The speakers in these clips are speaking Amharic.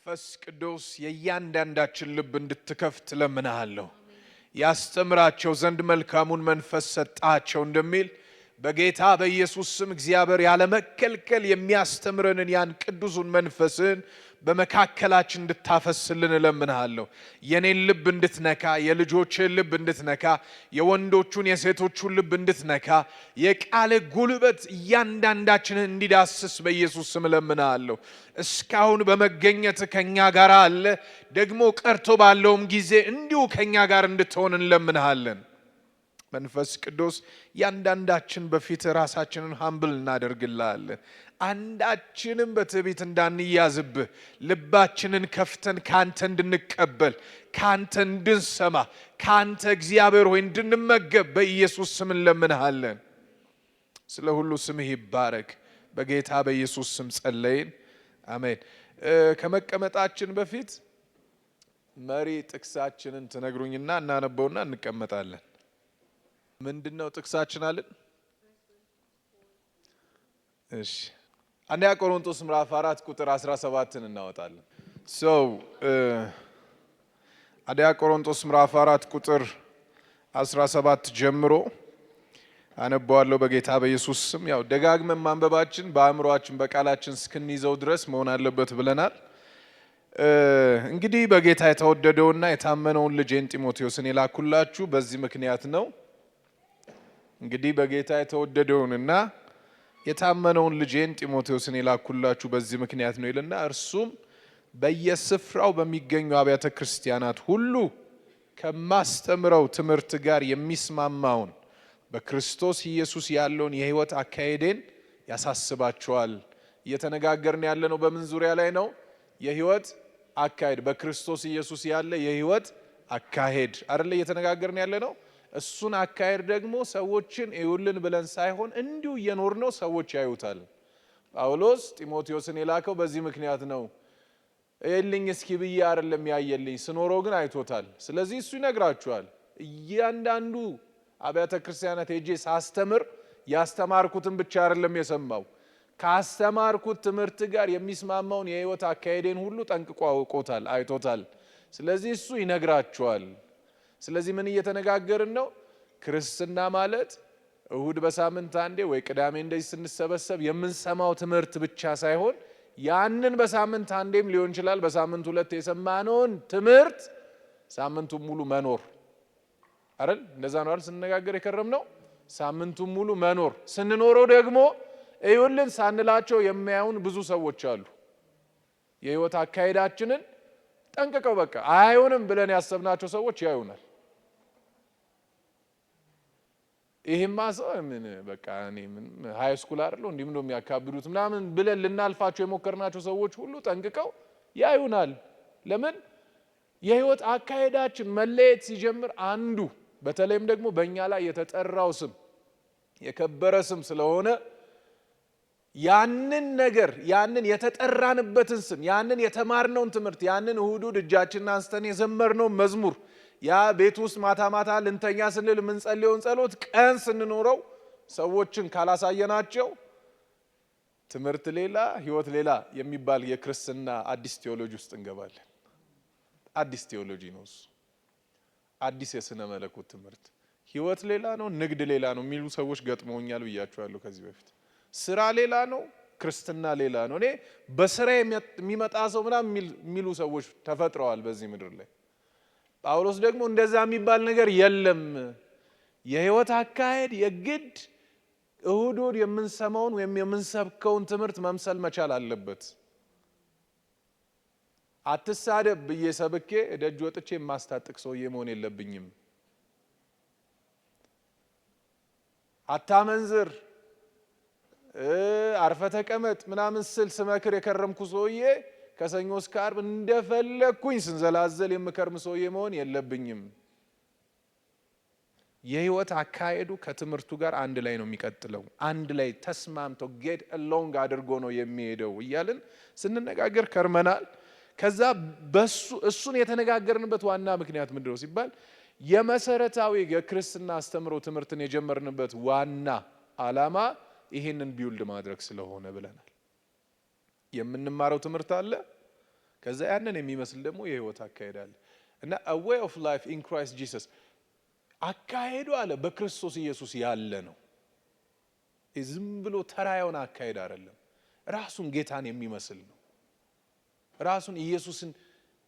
መንፈስ ቅዱስ የእያንዳንዳችን ልብ እንድትከፍት ለምንሃለሁ። ያስተምራቸው ዘንድ መልካሙን መንፈስ ሰጣቸው እንደሚል በጌታ በኢየሱስ ስም እግዚአብሔር ያለ መከልከል የሚያስተምረንን ያን ቅዱሱን መንፈስን በመካከላችን እንድታፈስልን ለምንሃለሁ። የኔን ልብ እንድትነካ፣ የልጆችን ልብ እንድትነካ፣ የወንዶቹን የሴቶቹን ልብ እንድትነካ፣ የቃል ጉልበት እያንዳንዳችንን እንዲዳስስ በኢየሱስ ስም ለምንሃለሁ። እስካሁን በመገኘት ከኛ ጋር አለ፣ ደግሞ ቀርቶ ባለውም ጊዜ እንዲሁ ከኛ ጋር እንድትሆን እንለምንሃለን። መንፈስ ቅዱስ ያንዳንዳችን በፊት ራሳችንን ሃምብል እናደርግልሃለን። አንዳችንም በትዕቢት እንዳንያዝብህ ልባችንን ከፍተን ካንተ እንድንቀበል፣ ካንተ እንድንሰማ፣ ካንተ እግዚአብሔር ሆይ እንድንመገብ በኢየሱስ ስም እንለምንሃለን። ስለ ሁሉ ስምህ ይባረክ። በጌታ በኢየሱስ ስም ጸለይን፣ አሜን። ከመቀመጣችን በፊት መሪ ጥቅሳችንን ትነግሩኝና እናነበውና እንቀመጣለን። ምንድነው ጥቅሳችን አለን? እሺ፣ አንደኛ ቆሮንቶስ ምዕራፍ 4 ቁጥር 17ን እናወጣለን። አንደኛ ቆሮንቶስ ምዕራፍ 4 ቁጥር 17 ጀምሮ አነበዋለሁ በጌታ በኢየሱስ ስም። ያው ደጋግመን ማንበባችን በአእምሮአችን በቃላችን እስክንይዘው ድረስ መሆን አለበት ብለናል። እንግዲህ በጌታ የተወደደውና የታመነውን ልጄን ጢሞቴዎስን የላኩላችሁ በዚህ ምክንያት ነው። እንግዲህ በጌታ የተወደደውንና የታመነውን ልጄን ጢሞቴዎስን የላኩላችሁ በዚህ ምክንያት ነው ይልና እርሱም በየስፍራው በሚገኙ አብያተ ክርስቲያናት ሁሉ ከማስተምረው ትምህርት ጋር የሚስማማውን በክርስቶስ ኢየሱስ ያለውን የሕይወት አካሄዴን ያሳስባቸዋል። እየተነጋገርን ያለነው በምን ዙሪያ ላይ ነው? የሕይወት አካሄድ፣ በክርስቶስ ኢየሱስ ያለ የሕይወት አካሄድ አይደለ? እየተነጋገርን ያለነው እሱን አካሄድ ደግሞ ሰዎችን እዩልን ብለን ሳይሆን እንዲሁ እየኖርነው ሰዎች ያዩታል። ጳውሎስ ጢሞቴዎስን የላከው በዚህ ምክንያት ነው። እልኝ እስኪ ብዬ አይደለም ያየልኝ፣ ስኖረው ግን አይቶታል። ስለዚህ እሱ ይነግራችኋል። እያንዳንዱ አብያተ ክርስቲያናት ሄጄ ሳስተምር ያስተማርኩትን ብቻ አይደለም የሰማው፣ ካስተማርኩት ትምህርት ጋር የሚስማማውን የሕይወት አካሄዴን ሁሉ ጠንቅቆ አውቆታል፣ አይቶታል። ስለዚህ እሱ ይነግራችኋል። ስለዚህ ምን እየተነጋገርን ነው? ክርስትና ማለት እሁድ በሳምንት አንዴ ወይ ቅዳሜ እንደዚህ ስንሰበሰብ የምንሰማው ትምህርት ብቻ ሳይሆን ያንን በሳምንት አንዴም ሊሆን ይችላል፣ በሳምንት ሁለት የሰማነውን ትምህርት ሳምንቱን ሙሉ መኖር አይደል? እንደዛ ነው አይደል? ስንነጋገር የከረምነው ሳምንቱን ሙሉ መኖር። ስንኖረው ደግሞ እዩልን ሳንላቸው የሚያዩን ብዙ ሰዎች አሉ። የሕይወት አካሄዳችንን ጠንቅቀው በቃ አይሆንም ብለን ያሰብናቸው ሰዎች ያዩናል። ይሄማ ሰው ምን በቃ እኔ ምን ሃይ ስኩል አይደለም እንዴ ምን የሚያካብዱት ምናምን ብለን ልናልፋቸው የሞከርናቸው ሰዎች ሁሉ ጠንቅቀው ያዩናል። ለምን? የሕይወት አካሄዳችን መለየት ሲጀምር አንዱ በተለይም ደግሞ በእኛ ላይ የተጠራው ስም የከበረ ስም ስለሆነ ያንን ነገር ያንን የተጠራንበትን ስም ያንን የተማርነውን ትምህርት ያንን እሁድ እጃችንን አንስተን የዘመርነውን መዝሙር ያ ቤት ውስጥ ማታ ማታ ልንተኛ ስንል የምንጸልየውን ጸሎት ቀን ስንኖረው ሰዎችን ካላሳየናቸው ትምህርት ሌላ ሕይወት ሌላ የሚባል የክርስትና አዲስ ቴዎሎጂ ውስጥ እንገባለን። አዲስ ቴዎሎጂ ነው እሱ። አዲስ የስነ መለኮት ትምህርት። ሕይወት ሌላ ነው፣ ንግድ ሌላ ነው የሚሉ ሰዎች ገጥመውኛል ብያቸዋለሁ ከዚህ በፊት። ስራ ሌላ ነው፣ ክርስትና ሌላ ነው። እኔ በስራ የሚመጣ ሰው ምናምን የሚሉ ሰዎች ተፈጥረዋል በዚህ ምድር ላይ። ጳውሎስ ደግሞ እንደዛ የሚባል ነገር የለም። የሕይወት አካሄድ የግድ እሁድ እሁድ የምንሰማውን ወይም የምንሰብከውን ትምህርት መምሰል መቻል አለበት። አትሳደብ ብዬ ሰብኬ ደጅ ወጥቼ የማስታጥቅ ሰውዬ መሆን የለብኝም። አታመንዝር፣ አርፈ ተቀመጥ ምናምን ስል ስመክር የከረምኩ ሰውዬ ከሰኞ እስከ ዓርብ እንደፈለኩኝ ስንዘላዘል የምከርም ሰውዬ መሆን የለብኝም። የሕይወት አካሄዱ ከትምህርቱ ጋር አንድ ላይ ነው የሚቀጥለው። አንድ ላይ ተስማምቶ ጌት አሎንግ አድርጎ ነው የሚሄደው እያልን ስንነጋገር ከርመናል። ከዛ እሱን የተነጋገርንበት ዋና ምክንያት ምንድነው ሲባል የመሰረታዊ የክርስትና አስተምሮ ትምህርትን የጀመርንበት ዋና ዓላማ ይሄንን ቢውልድ ማድረግ ስለሆነ ብለናል። የምንማረው ትምህርት አለ። ከዛ ያንን የሚመስል ደግሞ የህይወት አካሄድ አለ እና a way of life in Christ Jesus አካሄዱ አለ በክርስቶስ ኢየሱስ ያለ ነው። ዝም ብሎ ተራያውን አካሄድ አይደለም። ራሱን ጌታን የሚመስል ነው። ራሱን ኢየሱስን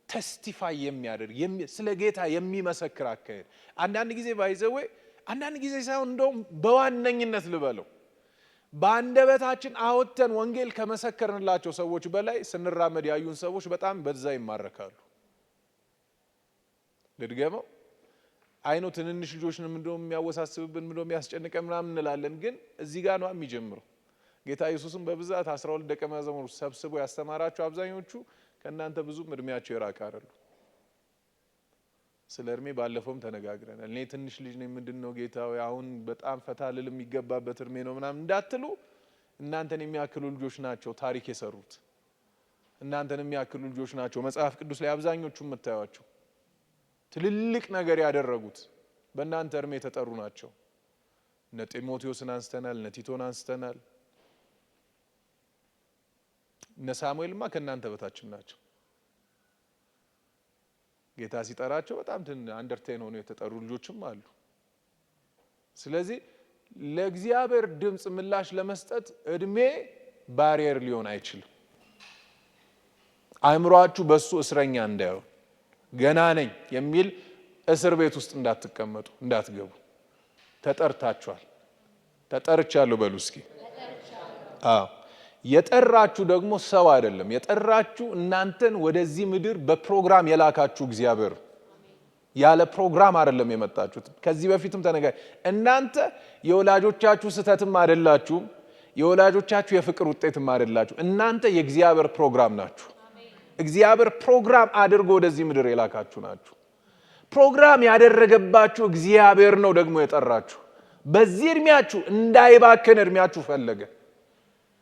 ተስቲፋይ የሚያደርግ ስለ ጌታ የሚመሰክር አካሄድ አንዳንድ ጊዜ ባይዘው አንዳንድ ጊዜ ሳይሆን እንደውም በዋነኝነት ልበለው በአንደበታችን አወጥተን ወንጌል ከመሰከርንላቸው ሰዎች በላይ ስንራመድ ያዩን ሰዎች በጣም በዛ ይማረካሉ። ልድገመው አይኑ ትንንሽ ልጆችንም እንደውም የሚያወሳስብብን እንደውም ያስጨንቀን ምናምን እንላለን ግን እዚህ ጋር ነው የሚጀምረው። ጌታ ኢየሱስም በብዛት 12 ደቀ መዛሙርት ሰብስቦ ያስተማራቸው አብዛኞቹ ከእናንተ ብዙም እድሜያቸው የራቀ አይደሉ። ስለ እድሜ ባለፈውም ተነጋግረናል። እኔ ትንሽ ልጅ ነኝ ምንድነው ጌታው አሁን በጣም ፈታልል የሚገባበት እድሜ ነው ምናምን እንዳትሉ እናንተን የሚያክሉ ልጆች ናቸው ታሪክ የሰሩት። እናንተን የሚያክሉ ልጆች ናቸው መጽሐፍ ቅዱስ ላይ አብዛኞቹ የምታዩቸው ትልልቅ ነገር ያደረጉት በእናንተ እድሜ የተጠሩ ናቸው። እነ ጢሞቴዎስን አንስተናል፣ እነ ቲቶን አንስተናል። እነ ሳሙኤልማ ከእናንተ በታችም ናቸው። ጌታ ሲጠራቸው በጣም አንደርቴን ሆነው የተጠሩ ልጆችም አሉ። ስለዚህ ለእግዚአብሔር ድምጽ ምላሽ ለመስጠት እድሜ ባሪየር ሊሆን አይችልም። አእምሮአችሁ በሱ እስረኛ እንዳይሆን ገና ነኝ የሚል እስር ቤት ውስጥ እንዳትቀመጡ እንዳትገቡ። ተጠርታችኋል። ተጠርቻለሁ በሉ እስኪ። የጠራችሁ ደግሞ ሰው አይደለም። የጠራችሁ እናንተን ወደዚህ ምድር በፕሮግራም የላካችሁ እግዚአብሔር። ያለ ፕሮግራም አይደለም የመጣችሁት። ከዚህ በፊትም ተነጋግረን እናንተ የወላጆቻችሁ ስተትም አይደላችሁም። የወላጆቻችሁ የፍቅር ውጤትም አይደላችሁ። እናንተ የእግዚአብሔር ፕሮግራም ናችሁ። እግዚአብሔር ፕሮግራም አድርጎ ወደዚህ ምድር የላካችሁ ናችሁ። ፕሮግራም ያደረገባችሁ እግዚአብሔር ነው ደግሞ የጠራችሁ። በዚህ እድሜያችሁ እንዳይባከን እድሜያችሁ ፈለገ።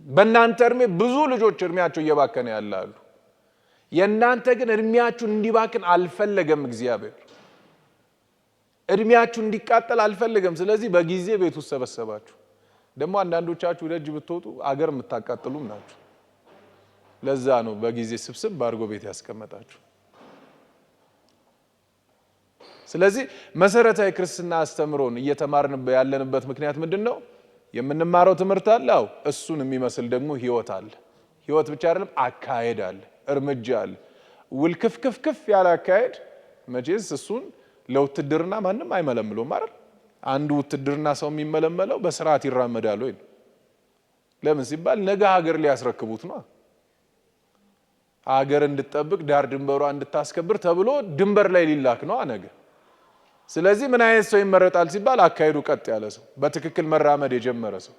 በእናንተ እድሜ ብዙ ልጆች እድሜያቸው እየባከነ ያላሉ። የእናንተ ግን እድሜያችሁ እንዲባክን አልፈለገም እግዚአብሔር። እድሜያችሁ እንዲቃጠል አልፈለገም። ስለዚህ በጊዜ ቤት ውስጥ ሰበሰባችሁ። ደግሞ አንዳንዶቻችሁ ደጅ ብትወጡ አገር የምታቃጥሉም ናችሁ። ለዛ ነው በጊዜ ስብስብ አድርጎ ቤት ያስቀመጣችሁ። ስለዚህ መሰረታዊ ክርስትና አስተምሮን እየተማርን ያለንበት ምክንያት ምንድነው? የምንማረው ትምህርት አለ። እሱን የሚመስል ደግሞ ህይወት አለ። ህይወት ብቻ አይደለም አካሄድ አለ፣ እርምጃ አለ። ውልክፍክፍ ያለ አካሄድ መቼስ እሱን ለውትድርና ማንም አይመለምለውም አይደል? አንዱ ውትድርና ሰው የሚመለመለው በስርዓት ይራመዳል ወይ? ለምን ሲባል ነገ ሀገር ሊያስረክቡት ነው። ሀገር እንድትጠብቅ ዳር ድንበሯ እንድታስከብር ተብሎ ድንበር ላይ ሊላክ ነው ነገ። ስለዚህ ምን አይነት ሰው ይመረጣል ሲባል አካሄዱ ቀጥ ያለ ሰው፣ በትክክል መራመድ የጀመረ ሰው፣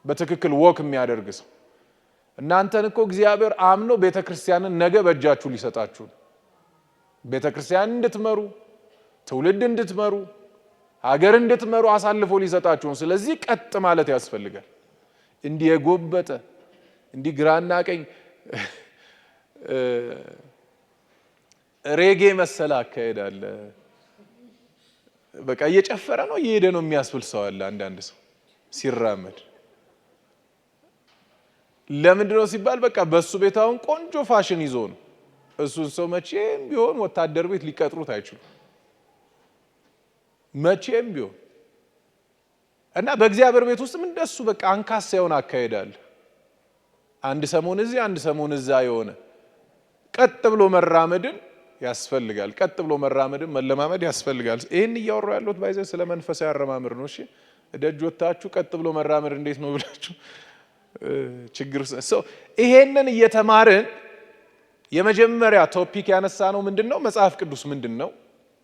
በትክክል ወክ የሚያደርግ ሰው። እናንተን እኮ እግዚአብሔር አምኖ ቤተክርስቲያንን ነገ በእጃችሁ ሊሰጣችሁ ነው። ቤተክርስቲያንን እንድትመሩ፣ ትውልድ እንድትመሩ፣ ሀገር እንድትመሩ አሳልፎ ሊሰጣችሁ ነው። ስለዚህ ቀጥ ማለት ያስፈልጋል። እንዲህ የጎበጠ እንዲህ ግራና ቀኝ ሬጌ መሰለ አካሄድ አለ። በቃ እየጨፈረ ነው እየሄደ ነው የሚያስብል ሰው አለ። አንዳንድ ሰው ሲራመድ ለምንድነው ሲባል በቃ በሱ ቤታውን ቆንጆ ፋሽን ይዞ ነው። እሱን ሰው መቼም ቢሆን ወታደር ቤት ሊቀጥሩት አይችሉም። መቼም ቢሆን እና በእግዚአብሔር ቤት ውስጥም እንደሱ በቃ አንካሳ የሆነ አካሄድ አለ። አንድ ሰሞን እዚህ አንድ ሰሞን እዛ የሆነ ቀጥ ብሎ መራመድን ያስፈልጋል። ቀጥ ብሎ መራመድን መለማመድ ያስፈልጋል። ይሄን እያወራው ያለሁት ባይዘ ስለ መንፈሳዊ አረማመድ ነው። እሺ ደጆታችሁ ቀጥ ብሎ መራመድ እንዴት ነው ብላችሁ ችግር ሰው ይሄንን እየተማርን የመጀመሪያ ቶፒክ ያነሳ ነው ምንድነው? መጽሐፍ ቅዱስ ምንድነው?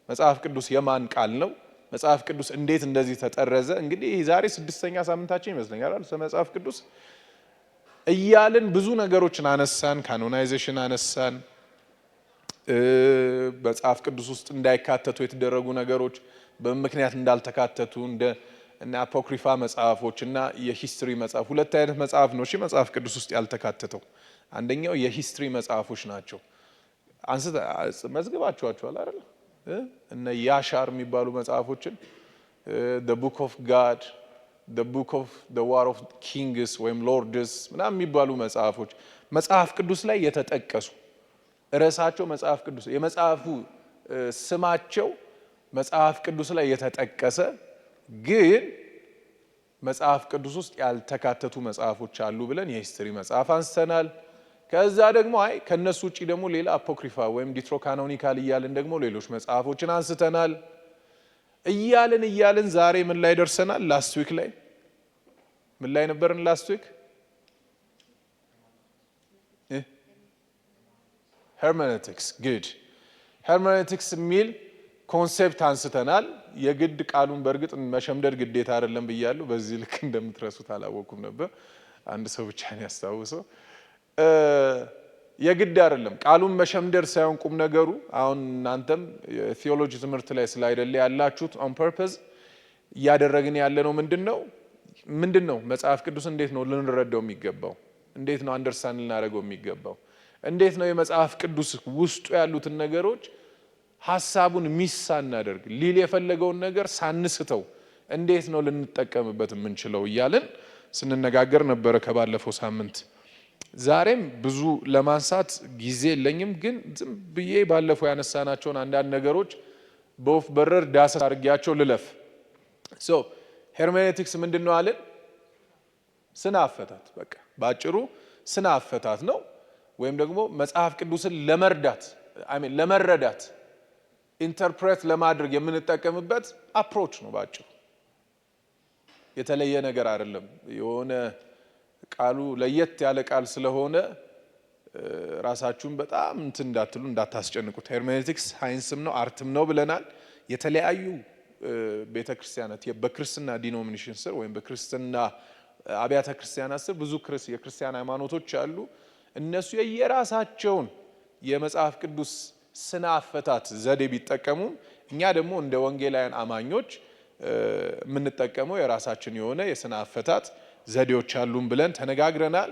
መጽሐፍ ቅዱስ የማን ቃል ነው? መጽሐፍ ቅዱስ እንዴት እንደዚህ ተጠረዘ? እንግዲህ ዛሬ 6ኛ ሳምንታችን ይመስለኛል አይደል? መጽሐፍ ቅዱስ እያልን ብዙ ነገሮችን አነሳን። ካኖናይዜሽን አነሳን። መጽሐፍ ቅዱስ ውስጥ እንዳይካተቱ የተደረጉ ነገሮች በምክንያት እንዳልተካተቱ እና አፖክሪፋ መጽሐፎች እና የሂስትሪ መጽሐፍ። ሁለት አይነት መጽሐፍ ነው እሺ መጽሐፍ ቅዱስ ውስጥ ያልተካተተው። አንደኛው የሂስትሪ መጽሐፎች ናቸው። መዝግባችኋቸዋል አይደል? እነ ያሻር የሚባሉ መጽሐፎችን the book of God, the book of the war of kings ወይም lords ምናምን የሚባሉ መጽሐፎች መጽሐፍ ቅዱስ ላይ የተጠቀሱ ርዕሳቸው መጽሐፍ ቅዱስ የመጽሐፉ ስማቸው መጽሐፍ ቅዱስ ላይ የተጠቀሰ ግን መጽሐፍ ቅዱስ ውስጥ ያልተካተቱ መጽሐፎች አሉ ብለን የሂስትሪ መጽሐፍ አንስተናል። ከዛ ደግሞ ከነሱ ውጪ ደግሞ ሌላ አፖክሪፋ ወይም ዲትሮካኖኒካል እያልን ደግሞ ሌሎች መጽሐፎችን አንስተናል። እያልን ዛሬ ምን ላይ ደርሰናል? ላስት ዊክ ላይ ምን ላይ ነበርን? ላስት ዊክ ሄርሜኔቲክስ ጉድ ሄርሜኔቲክስ የሚል ኮንሴፕት አንስተናል። የግድ ቃሉን በእርግጥ መሸምደድ ግዴታ አይደለም ብያለሁ። በዚህ ልክ እንደምትረሱት አላወኩም ነበር። አንድ ሰው ብቻ ነው ያስታውሰው። የግድ አይደለም ቃሉን መሸምደድ ሳይሆን ቁም ነገሩ አሁን እናንተም የቴዎሎጂ ትምህርት ላይ ስላይደለ ያላችሁት ኦን ፐርፐዝ እያደረግን ያለ ነው ምንድነው መጽሐፍ ቅዱስ እንዴት ነው ልንረዳው የሚገባው? እንዴት ነው አንደርስታንድ ልናደርገው የሚገባው? እንዴት ነው የመጽሐፍ ቅዱስ ውስጡ ያሉትን ነገሮች ሐሳቡን ሚስ ሳናደርግ ሊል የፈለገውን ነገር ሳንስተው እንዴት ነው ልንጠቀምበት የምንችለው እያልን ስንነጋገር ነበረ ከባለፈው ሳምንት። ዛሬም ብዙ ለማንሳት ጊዜ የለኝም፣ ግን ዝም ብዬ ባለፈው ያነሳናቸውን አንዳንድ ነገሮች በወፍ በረር ዳሰስ አድርጌያቸው ልለፍ። ሄርሜኔቲክስ ምንድነው አለን? ስነ አፈታት። በቃ ባጭሩ ስነ አፈታት ነው፣ ወይም ደግሞ መጽሐፍ ቅዱስን ለመረዳት ኢንተርፕሬት ለማድረግ የምንጠቀምበት አፕሮች ነው ባጭሩ። የተለየ ነገር አይደለም። የሆነ ቃሉ ለየት ያለ ቃል ስለሆነ ራሳችሁን በጣም እንዳትሉ እንዳታስጨንቁት። ሄርሜኔቲክስ ሳይንስም ነው አርትም ነው ብለናል። የተለያዩ ቤተክርስቲያናት በክርስትና ዲኖሚኔሽን ስር ወይም በክርስትና አብያተ ክርስቲያናት ስር ብዙ የክርስቲያን ሃይማኖቶች አሉ። እነሱ የየራሳቸውን የመጽሐፍ ቅዱስ ስነ አፈታት ዘዴ ቢጠቀሙም እኛ ደግሞ እንደ ወንጌላውያን አማኞች የምንጠቀመው የራሳችን የሆነ የስነ አፈታት ዘዴዎች አሉን ብለን ተነጋግረናል።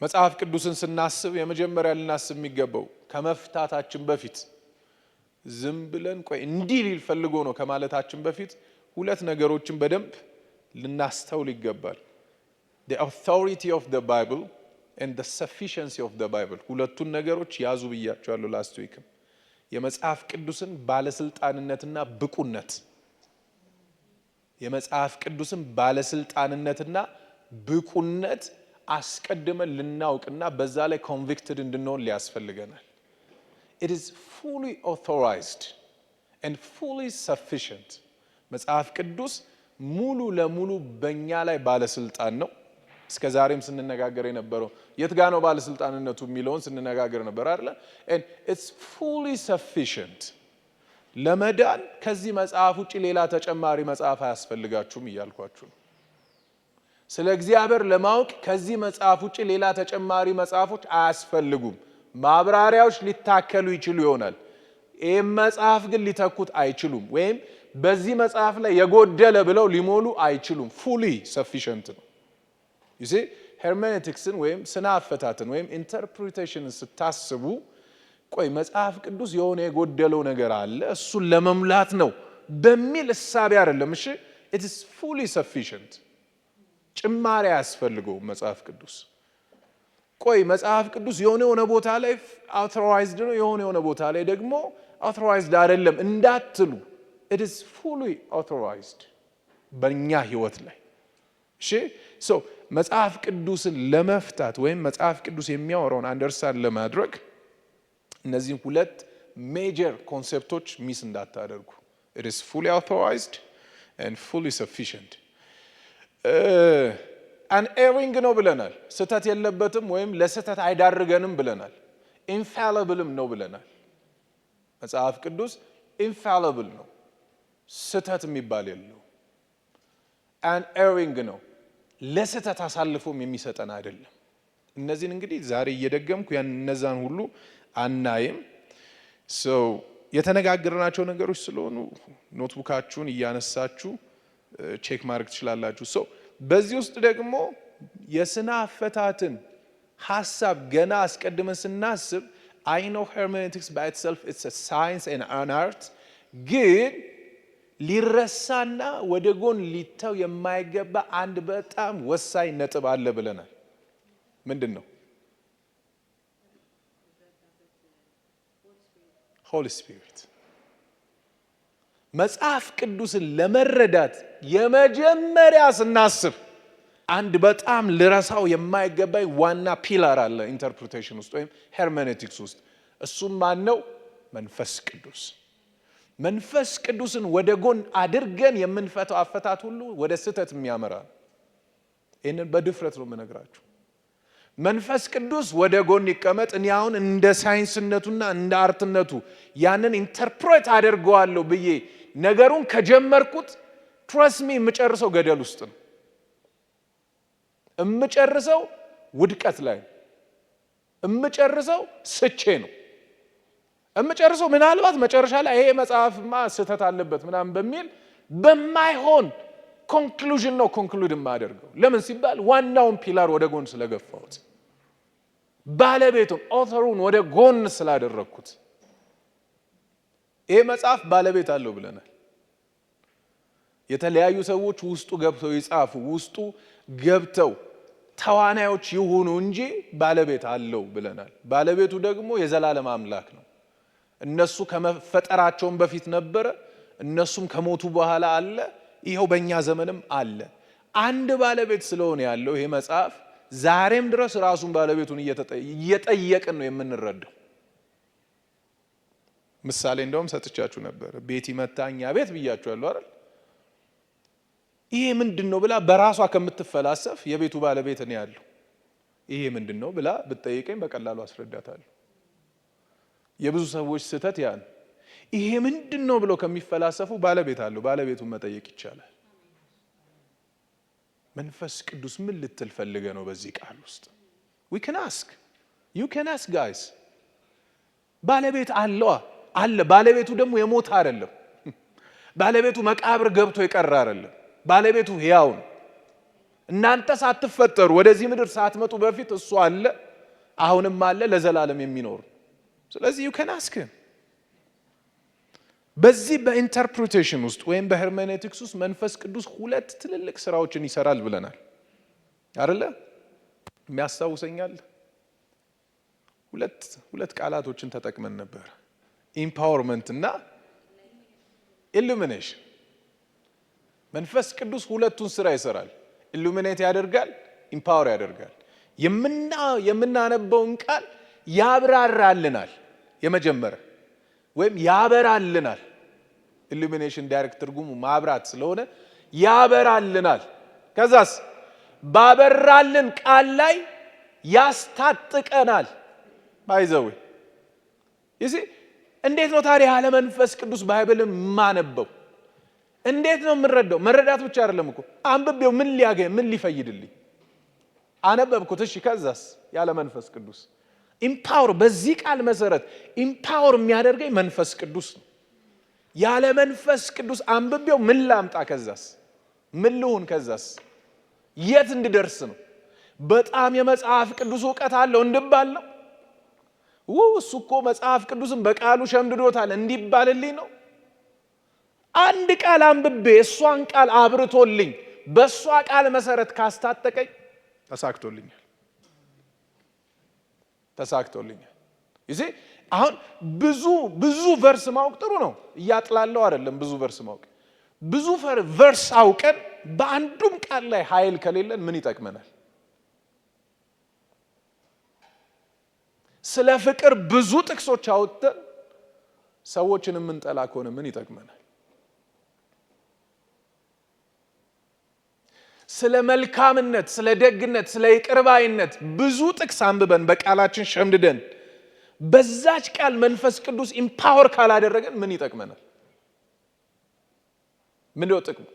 መጽሐፍ ቅዱስን ስናስብ የመጀመሪያ ልናስብ የሚገባው ከመፍታታችን በፊት ዝም ብለን ቆይ እንዲህ ሊል ፈልጎ ነው ከማለታችን በፊት ሁለት ነገሮችን በደንብ ልናስተውል ይገባል። the authority of the Bible and the sufficiency of the Bible ሁለቱን ነገሮች ያዙ ብያቸዋለሁ ላስት ዊክም። የመጽሐፍ ቅዱስን ባለስልጣንነትና ብቁነት የመጽሐፍ ቅዱስን ባለስልጣንነትና ብቁነት አስቀድመን ልናውቅና በዛ ላይ ኮንቪክትድ እንድንሆን ሊያስፈልገናል። it is fully authorized and fully sufficient መጽሐፍ ቅዱስ ሙሉ ለሙሉ በእኛ ላይ ባለስልጣን ነው። እስከ ዛሬም ስንነጋገር የነበረው የት ጋር ነው ባለስልጣንነቱ የሚለውን ስንነጋገር ነበር አይደል? and it's fully sufficient ለመዳን ከዚህ መጽሐፍ ውጪ ሌላ ተጨማሪ መጽሐፍ አያስፈልጋችሁም እያልኳችሁ ነው። ስለ እግዚአብሔር ለማወቅ ከዚህ መጽሐፍ ውጪ ሌላ ተጨማሪ መጽሐፎች አያስፈልጉም። ማብራሪያዎች ሊታከሉ ይችሉ ይሆናል። ይህ መጽሐፍ ግን ሊተኩት አይችሉም፣ ወይም በዚህ መጽሐፍ ላይ የጎደለ ብለው ሊሞሉ አይችሉም። ፉሊ ሰፊሸንት ነው። you see ሄርሜኔቲክስን ወይም ስነ አፈታትን ወይም ኢንተርፕሪቴሽንን ስታስቡ ቆይ መጽሐፍ ቅዱስ የሆነ የጎደለው ነገር አለ እሱን ለመሙላት ነው በሚል እሳቤ አይደለም። እሺ it is fully sufficient ጭማሪ አያስፈልገውም መጽሐፍ ቅዱስ። ቆይ መጽሐፍ ቅዱስ የሆነ ቦታ ላይ አውቶራይዝድ ነው የሆነ ቦታ ላይ ደግሞ አውቶራይዝድ አይደለም እንዳትሉ it is fully authorized በእኛ ህይወት ላይ። እሺ መጽሐፍ ቅዱስን ለመፍታት ወይም መጽሐፍ ቅዱስ የሚያወራውን አንደርስታንድ ለማድረግ እነዚህን ሁለት ሜጀር ኮንሴፕቶች ሚስ እንዳታደርጉ። it is fully authorized and fully sufficient unerring ነው ብለናል። ስህተት የለበትም ወይም ለስህተት አይዳርገንም ብለናል። infallibleም ነው ብለናል። መጽሐፍ ቅዱስ infallible ነው፣ ስህተት የሚባል የለው። unerring ነው፣ ለስህተት አሳልፎም የሚሰጠን አይደለም። እነዚህን እንግዲህ ዛሬ እየደገምኩ እነዛን ሁሉ አናይም። የተነጋገርናቸው ነገሮች ስለሆኑ ኖትቡካችሁን እያነሳችሁ ቼክ ማድረግ ትችላላችሁ። በዚህ ውስጥ ደግሞ የስነ አፈታትን ሐሳብ ገና አስቀድመን ስናስብ I know hermeneutics by itself it's a science and an art ግን ሊረሳና ወደ ጎን ሊተው የማይገባ አንድ በጣም ወሳኝ ነጥብ አለ ብለናል። ምንድነው? ሆሊ ስፒሪት። መጽሐፍ ቅዱስን ለመረዳት የመጀመሪያ ስናስብ አንድ በጣም ልረሳው የማይገባኝ ዋና ፒላር አለ ኢንተርፕሪቴሽን ውስጥ ወይም ሄርሜኔቲክስ ውስጥ። እሱም ማነው? መንፈስ ቅዱስ። መንፈስ ቅዱስን ወደ ጎን አድርገን የምንፈታው አፈታት ሁሉ ወደ ስህተት የሚያመራ። ይህንን በድፍረት ነው የምነግራችሁ። መንፈስ ቅዱስ ወደ ጎን ይቀመጥ። እኔ አሁን እንደ ሳይንስነቱና እንደ አርትነቱ ያንን ኢንተርፕሬት አደርገዋለሁ ብዬ ነገሩን ከጀመርኩት ትረስት ሚ የምጨርሰው ገደል ውስጥ ነው። የምጨርሰው ውድቀት ላይ ነው። የምጨርሰው ስቼ ነው። የምጨርሰው ምናልባት መጨረሻ ላይ ይሄ መጽሐፍማ ስህተት አለበት ምናምን በሚል በማይሆን ኮንክሉዥን ነው ኮንክሉድ የማደርገው። ለምን ሲባል ዋናውን ፒላር ወደ ጎን ስለገፋሁት፣ ባለቤቱን ኦተሩን ወደ ጎን ስላደረግኩት። ይሄ መጽሐፍ ባለቤት አለው ብለናል። የተለያዩ ሰዎች ውስጡ ገብተው ይጻፉ፣ ውስጡ ገብተው ተዋናዮች ይሁኑ እንጂ ባለቤት አለው ብለናል። ባለቤቱ ደግሞ የዘላለም አምላክ ነው። እነሱ ከመፈጠራቸውን በፊት ነበረ፣ እነሱም ከሞቱ በኋላ አለ። ይሄው በእኛ ዘመንም አለ። አንድ ባለቤት ስለሆነ ያለው ይሄ መጽሐፍ ዛሬም ድረስ ራሱን ባለቤቱን እየጠየቅን ነው የምንረዳው። ምሳሌ እንደውም ሰጥቻችሁ ነበር። ቤት ይመታኛ ቤት ብያችኋለሁ አይደል? ይሄ ምንድነው ብላ በራሷ ከምትፈላሰፍ የቤቱ ባለቤት ነው ያለው። ይሄ ምንድነው ብላ ብትጠይቀኝ በቀላሉ አስረዳታለሁ። የብዙ ሰዎች ስህተት ያን ይሄ ምንድነው ብለው ከሚፈላሰፉ ባለቤት አለው፣ ባለቤቱን መጠየቅ ይቻላል። መንፈስ ቅዱስ ምን ልትል ፈልገ ነው በዚህ ቃል ውስጥ? we can ask, you can ask guys። ባለቤት አለው አለ። ባለቤቱ ደግሞ የሞት አይደለም። ባለቤቱ መቃብር ገብቶ የቀረ አይደለም። ባለቤቱ ሕያው ነው። እናንተ ሳትፈጠሩ ወደዚህ ምድር ሳትመጡ በፊት እሱ አለ፣ አሁንም አለ፣ ለዘላለም የሚኖር። ስለዚህ you can ask him። በዚህ በኢንተርፕሪቴሽን ውስጥ ወይም በሄርሜኔቲክስ ውስጥ መንፈስ ቅዱስ ሁለት ትልልቅ ስራዎችን ይሰራል ብለናል አይደለ? የሚያስታውሰኛል ሁለት ቃላቶችን ተጠቅመን ነበር፣ ኢምፓወርመንት እና ኢሉሚኔሽን። መንፈስ ቅዱስ ሁለቱን ስራ ይሰራል። ኢሉሚኔት ያደርጋል፣ ኢምፓወር ያደርጋል። የምናነበውን ቃል ያብራራልናል። የመጀመሪያ ወይም ያበራልናል። ኢሉሚኔሽን ዳይሬክት ትርጉሙ ማብራት ስለሆነ ያበራልናል። ከዛስ ባበራልን ቃል ላይ ያስታጥቀናል። ባይዘው ይሲ እንዴት ነው ታዲያ ያለ መንፈስ ቅዱስ ባይብልን ማነበው? እንዴት ነው የምንረዳው? መረዳት ብቻ አይደለም እኮ አንብቤው ምን ሊፈይድልኝ? አነበብኩት፣ እሺ፣ ከዛስ ያለ መንፈስ ቅዱስ ኢምፓወር። በዚህ ቃል መሰረት ኢምፓወር የሚያደርገኝ መንፈስ ቅዱስ ነው። ያለ መንፈስ ቅዱስ አንብቤው ምን ላምጣ? ከዛስ ምን ልሁን? ከዛስ የት እንድደርስ ነው? በጣም የመጽሐፍ ቅዱስ ዕውቀት አለው እንድባል ነው? እሱ እኮ መጽሐፍ ቅዱስን በቃሉ ሸምድዶታል እንዲባልልኝ ነው? አንድ ቃል አንብቤ እሷን ቃል አብርቶልኝ በእሷ ቃል መሰረት ካስታጠቀኝ ተሳክቶልኛል። ይሄ አሁን ብዙ ቨርስ ማወቅ ጥሩ ነው፣ እያጥላለው አይደለም። ብዙ ቨርስ ማወቅ፣ ብዙ ቨርስ አውቀን በአንዱም ቃል ላይ ኃይል ከሌለን ምን ይጠቅመናል? ስለ ፍቅር ብዙ ጥቅሶች አውጥተን ሰዎችን የምንጠላ ከሆነ ምን ይጠቅመናል? ስለ መልካምነት፣ ስለ ደግነት፣ ስለ ይቅርባይነት ብዙ ጥቅስ አንብበን በቃላችን ሸምድደን በዛች ቃል መንፈስ ቅዱስ ኢምፓወር ካላደረገን ምን ይጠቅመናል? ምን ነው ጥቅሙ?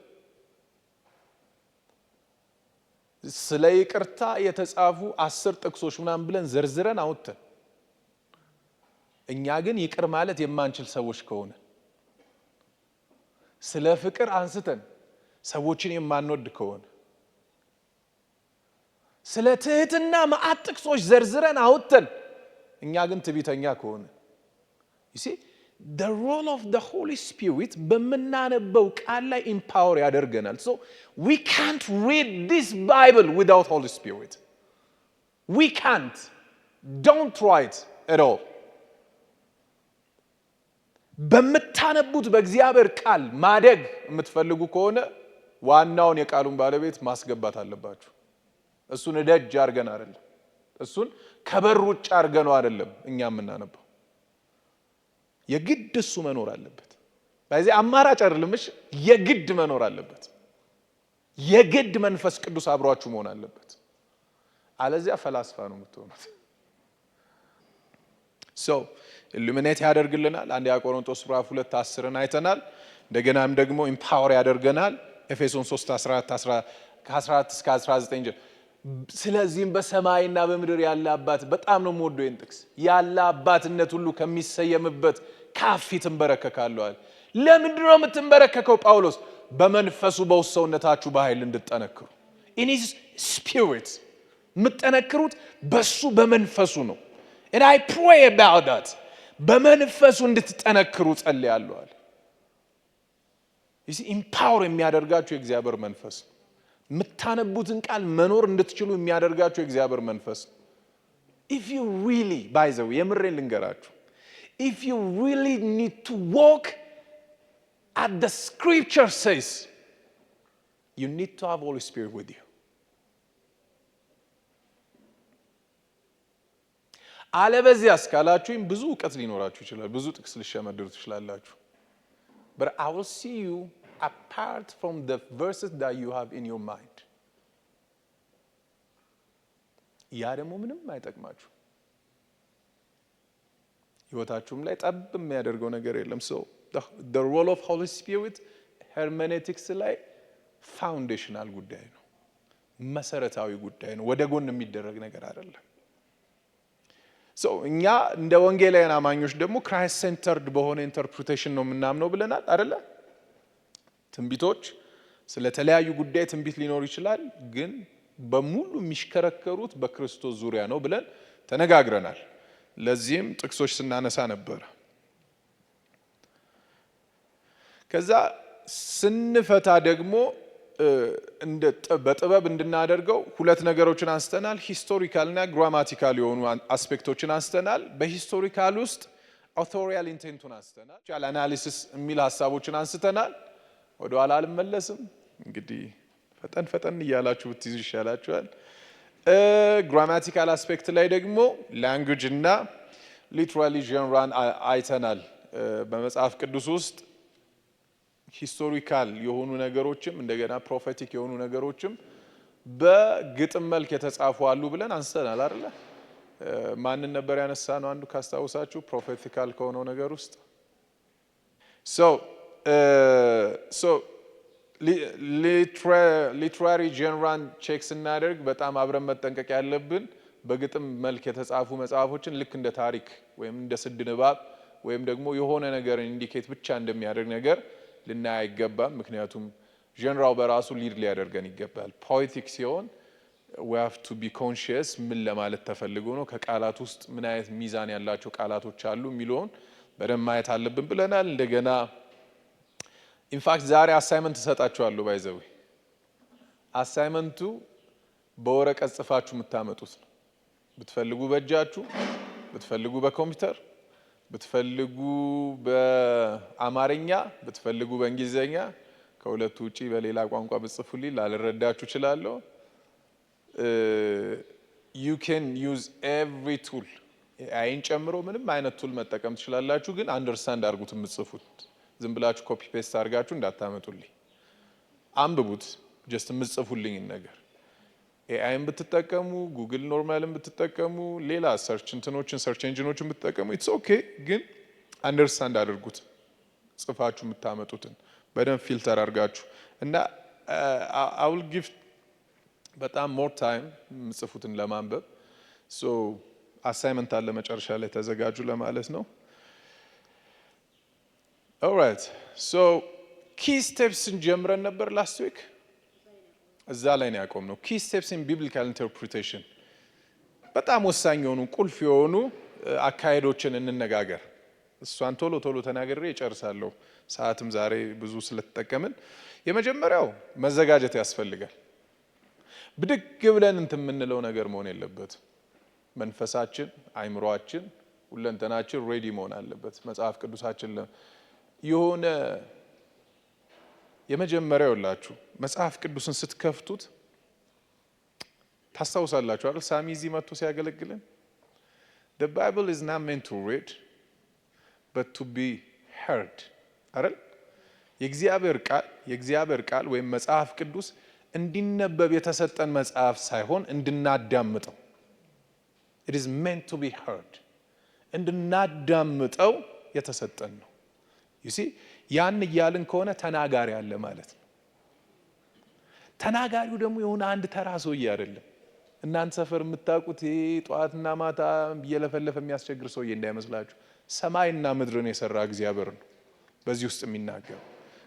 ስለ ይቅርታ የተጻፉ 10 ጥቅሶች ምናምን ብለን ዘርዝረን አውጥተን እኛ ግን ይቅር ማለት የማንችል ሰዎች ከሆነ ስለ ፍቅር አንስተን ሰዎችን የማንወድ ከሆነ ስለ ትህትና መዓት ጥቅሶች ዘርዝረን አውጥተን እኛ ግን ትዕቢተኛ ከሆነ you see the role of the Holy Spirit በመናነበው ቃል ላይ ኢምፓወር ያደርገናል። so we can't read this Bible without Holy Spirit። we can't. Don't try it at all. በምታነቡት በእግዚአብሔር ቃል ማደግ የምትፈልጉ ከሆነ ዋናውን የቃሉን ባለቤት ማስገባት አለባችሁ። እሱን ደጅ አርገን አይደለም፣ እሱን ከበር ውጭ አርገን አይደለም እኛ የምናነበው። የግድ እሱ መኖር አለበት። በዚህ አማራጭ አይደለምሽ፣ የግድ መኖር አለበት። የግድ መንፈስ ቅዱስ አብሯችሁ መሆን አለበት። አለዚያ ፈላስፋ ነው የምትሆኑት። ኢሉሚኔት ያደርግልናል። አንደኛ ቆሮንቶስ ምዕራፍ 2:10 አይተናል። እንደገናም ደግሞ ኢምፓወር ያደርገናል። ኤፌሶን 3:14 እስከ 19 ስለዚህም በሰማይና በምድር ያለ አባት በጣም ነው የምወደው ይህን ጥቅስ ያለ አባትነት ሁሉ ከሚሰየምበት ከአብ ፊት እንበረከካለሁ አለ። ለምንድን ነው የምትንበረከከው ጳውሎስ? በመንፈሱ በውስጥ ሰውነታችሁ በኃይል እንድትጠነክሩ። in his spirit የምትጠነክሩት በሱ በመንፈሱ ነው። and I pray about that በመንፈሱ እንድትጠነክሩ ጸልያለሁ አለ። ይህ ኢምፓወር የሚያደርጋችሁ የእግዚአብሔር መንፈስ ነው። የምታነቡትን ቃል መኖር እንድትችሉ የሚያደርጋችሁ የእግዚአብሔር መንፈስ ነው። if you really by the way የምሬን ልንገራችሁ if you really need to walk as the scripture says you need to have Holy Spirit with you. አለበዚያ እስካላችሁኝ ብዙ እውቀት ሊኖራችሁ ይችላል፣ ብዙ ጥቅስ ልትሸመድሩ ትችላላችሁ። but I will see you apart from the verses that you have in your mind. ያ ደግሞ ምንም አይጠቅማችሁ፣ ህይወታችሁም ላይ ጠብ የሚያደርገው ነገር የለም። so the role of Holy Spirit hermeneutics ላይ ፋውንዴሽናል ጉዳይ ነው፣ መሰረታዊ ጉዳይ ነው፣ ወደ ጎን የሚደረግ ነገር አይደለም። so እኛ እንደ ወንጌላውያን አማኞች ደግሞ ክራይስት ሴንተርድ በሆነ ኢንተርፕሪቴሽን ነው የምናምነው ብለናል አይደለ? ትንቢቶች ስለተለያዩ ጉዳይ ትንቢት ሊኖር ይችላል፣ ግን በሙሉ የሚሽከረከሩት በክርስቶስ ዙሪያ ነው ብለን ተነጋግረናል። ለዚህም ጥቅሶች ስናነሳ ነበር። ከዛ ስንፈታ ደግሞ በጥበብ እንድናደርገው ሁለት ነገሮችን አንስተናል። ሂስቶሪካልና ግራማቲካል የሆኑ አስፔክቶችን አንስተናል። በሂስቶሪካል ውስጥ አውቶሪያል ኢንቴንቱን አንስተናል። አናሊሲስ የሚል ሀሳቦችን አንስተናል። ወደ ኋላ አልመለስም። እንግዲህ ፈጠን እያላችሁ ብትይዙ ይሻላችኋል። ግራማቲካል አስፔክት ላይ ደግሞ ላንጉጅ እና ሊትራሊ ጀነራል አይተናል። በመጽሐፍ ቅዱስ ውስጥ ሂስቶሪካል የሆኑ ነገሮችም እንደገና ፕሮፌቲክ የሆኑ ነገሮችም በግጥም መልክ የተጻፉ አሉ ብለን አንስተናል አይደለ? ማንን ነበር ያነሳ ነው? አንዱ ካስታውሳችሁ ፕሮፌቲካል ከሆነው ነገር ውስጥ ሊትራሪ ጀነራል ቼክ ስናደርግ በጣም አብረን መጠንቀቅ ያለብን በግጥም መልክ የተጻፉ መጽሐፎችን ልክ እንደ ታሪክ ወይም እንደ ስድ ንባብ ወይም ደግሞ የሆነ ነገር ኢንዲኬት ብቻ እንደሚያደርግ ነገር ልናይ አይገባም። ምክንያቱም ጀነራል በራሱ ሊድ ሊያደርገን ይገባል። ፖኤቲክ ሲሆን we have to be conscious ምን ለማለት ተፈልጎ ነው፣ ከቃላት ውስጥ ምን አይነት ሚዛን ያላቸው ቃላቶች አሉ የሚለውን በደንብ ማየት አለብን ብለናል። እንደገና ኢንፋክት ዛሬ አሳይመንት ተሰጣችኋለሁ። ባይዘው አሳይመንቱ በወረቀት ጽፋችሁ የምታመጡት ነው። ብትፈልጉ በእጃችሁ፣ ብትፈልጉ በኮምፒውተር፣ ብትፈልጉ በአማርኛ፣ ብትፈልጉ በእንግሊዘኛ፣ ከሁለቱ ውጪ በሌላ ቋንቋ ብትጽፉልኝ ላልረዳችሁ እችላለሁ። you can use every tool አይን ጨምሮ ምንም አይነት ቱል መጠቀም ትችላላችሁ። ግን አንደርስታንድ አድርጉት የምትጽፉት። ዝም ብላችሁ ኮፒ ፔስት አድርጋችሁ እንዳታመጡልኝ። አንብቡት ጀስት የምትጽፉልኝ ነገር። ኤአይን ብትጠቀሙ፣ ጉግል ኖርማልን ብትጠቀሙ፣ ሌላ ሰርች ኢንጂኖችን ብትጠቀሙ ኢትስ ኦኬ። ግን አንደርስታንድ አድርጉት ጽፋችሁ የምታመጡትን በደንብ ፊልተር አድርጋችሁ እና I will give በጣም ሞር ታይም የምጽፉትን ለማንበብ። ሶ አሳይመንት አለ መጨረሻ ላይ ተዘጋጁ ለማለት ነው። ኦልራይት ሶ ኪ ስቴፕስን ጀምረን ነበር ላስት ዊክ። እዛ ላይ ነው ያቆምነው። ኪ ስቴፕስ ኢን ቢብሊካል ኢንተርፕሪቴሽን በጣም ወሳኝ የሆኑ ቁልፍ የሆኑ አካሄዶችን እንነጋገር። እሷን ቶሎ ቶሎ ተናግሬ እጨርሳለሁ፣ ሰዓትም ዛሬ ብዙ ስለተጠቀምን። የመጀመሪያው መዘጋጀት ያስፈልጋል። ብድግ ብለን እንትን የምንለው ነገር መሆን የለበትም። መንፈሳችን፣ አይምሮአችን፣ ሁለንተናችን ሬዲ መሆን አለበት። መጽሐፍ ቅዱሳችን የሆነ የመጀመሪያው ላችሁ መጽሐፍ ቅዱስን ስትከፍቱት ታስታውሳላችሁ አይደል? ሳሚ እዚህ መጥቶ ሲያገለግልን the bible is not meant to read but to be heard አይደል? የእግዚአብሔር ቃል ወይም መጽሐፍ ቅዱስ እንዲነበብ የተሰጠን መጽሐፍ ሳይሆን እንድናዳምጠው it is meant to be heard እንድናዳምጠው የተሰጠን ነው። you see ያን እያልን ከሆነ ተናጋሪ አለ ማለት ነው። ተናጋሪው ደግሞ የሆነ አንድ ተራ ሰውዬ አይደለም። እናንተ ሰፈር የምታውቁት ጧትና ማታ እየለፈለፈ የሚያስቸግር ሰውዬ እንዳይመስላችሁ። ሰማይና ምድርን የሰራ እግዚአብሔር ነው በዚህ ውስጥ የሚናገር።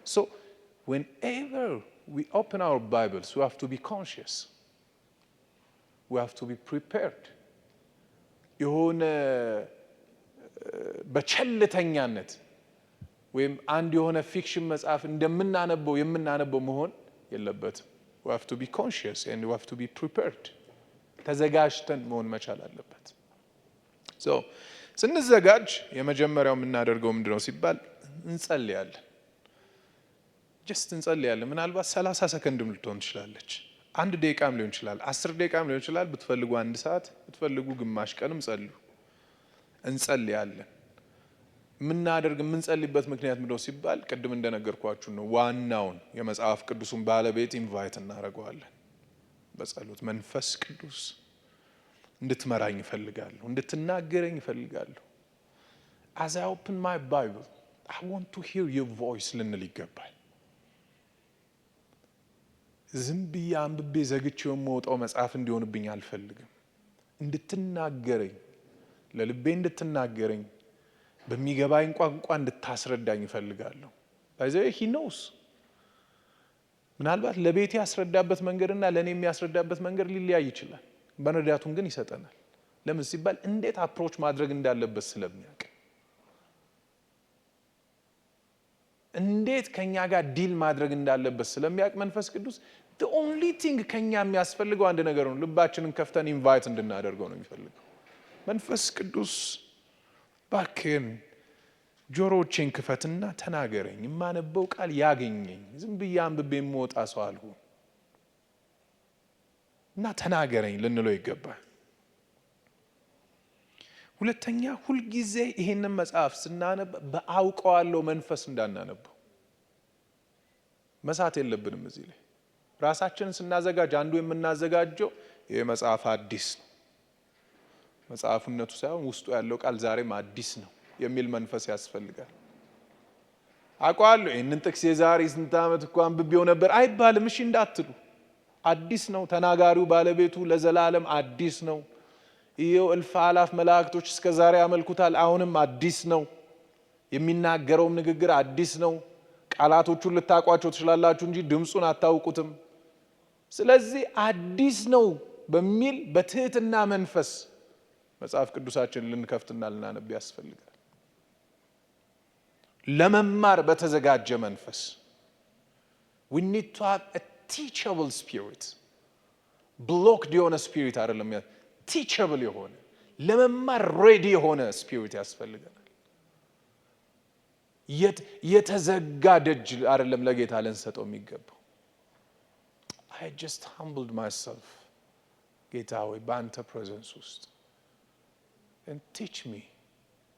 so whenever we open our bibles we have to be conscious, we have to be prepared. የሆነ በቸልተኛነት ወይም አንድ የሆነ ፊክሽን መጽሐፍ እንደምናነበው የምናነበው መሆን የለበትም። we have to be conscious and we have to be prepared. ተዘጋጅተን መሆን መቻል አለበት። so ስንዘጋጅ የመጀመሪያው የምናደርገው ምንድነው ሲባል እንጸልያለን። just እንጸልያለን። ምናልባት 30 ሰከንድም ልትሆን ትችላለች፣ 1 ደቂቃም ሊሆን ይችላል፣ 10 ደቂቃም ሊሆን ይችላል። ብትፈልጉ 1 ሰዓት፣ ብትፈልጉ ግማሽ ቀንም ጸልዩ። እንጸልያለን። የምንጸልይበት ምክንያት ምንድነው ሲባል ቅድም እንደነገርኳችሁ ነው። ዋናውን የመጽሐፍ ቅዱስን ባለቤት ኢንቫይት እናደርገዋለን በጸሎት። መንፈስ ቅዱስ እንድትመራኝ እፈልጋለሁ፣ እንድትናገረኝ እፈልጋለሁ። as I open my bible I want to hear your voice ልንል ይገባል። ዝም ብዬ አንብቤ ዘግቼው የምወጣው መጽሐፍ እንዲሆንብኝ አልፈልግም። እንድትናገረኝ፣ ለልቤ እንድትናገረኝ፣ በሚገባኝ ቋንቋ እንድታስረዳኝ እፈልጋለሁ። he knows ምናልባት ለቤቴ ያስረዳበት መንገድና ለኔ የሚያስረዳበት መንገድ ሊለያይ ይችላል። በረዳቱን ግን ይሰጠናል። ለምን ሲባል እንዴት አፕሮች ማድረግ እንዳለበት ስለሚያውቅ፣ እንዴት ከኛ ጋር ዲል ማድረግ እንዳለበት ስለሚያውቅ መንፈስ ቅዱስ the only thing ከኛ የሚያስፈልገው አንድ ነገር ነው። ልባችንን ከፍተን ኢንቫይት እንድናደርገው ነው የሚፈልገው። መንፈስ ቅዱስ ባክን ጆሮቼን ክፈትና ተናገረኝ፣ የማነበው ቃል ያገኘኝ፣ ዝም ብዬ አንብቤ የምወጣ ሰው አልሁን እና ተናገረኝ ልንለው ይገባል። ሁለተኛ ሁልጊዜ ይሄንን መጽሐፍ ስናነብ በአውቀዋለሁ መንፈስ እንዳናነበው መሳት የለብንም። እዚህ ላይ ራሳችንን ስናዘጋጅ አንዱ የምናዘጋጀው ይሄ መጽሐፍ አዲስ ነው፣ መጽሐፍነቱ ሳይሆን ውስጡ ያለው ቃል ዛሬም አዲስ ነው የሚል መንፈስ ያስፈልጋል። አውቀዋለሁ ይሄንን ጥቅስ የዛሬ ስንት ዓመት እኮ አንብቤው ነበር አይባልም። እሺ እንዳትሉ፣ አዲስ ነው። ተናጋሪው ባለቤቱ ለዘላለም አዲስ ነው። ይሄው እልፍ አላፍ መላእክቶች እስከ ዛሬ ያመልኩታል፣ አሁንም አዲስ ነው። የሚናገረውም ንግግር አዲስ ነው። ቃላቶቹን ልታውቋቸው ትችላላችሁ እንጂ ድምጹን አታውቁትም። ስለዚህ አዲስ ነው በሚል በትህትና መንፈስ መጽሐፍ ቅዱሳችን ልንከፍትና ልናነብ ያስፈልጋል። ለመማር በተዘጋጀ መንፈስ we need to have a teachable spirit. blocked የሆነ ስፒሪት አይደለም፣ teachable የሆነ ለመማር ሬዲ የሆነ ስፒሪት ያስፈልጋል። የተዘጋ ደጅ አይደለም ለጌታ ልንሰጠው የሚገባው። I just humbled myself ጌታ ሆይ በአንተ ፕሬዘንስ ውስጥ and teach me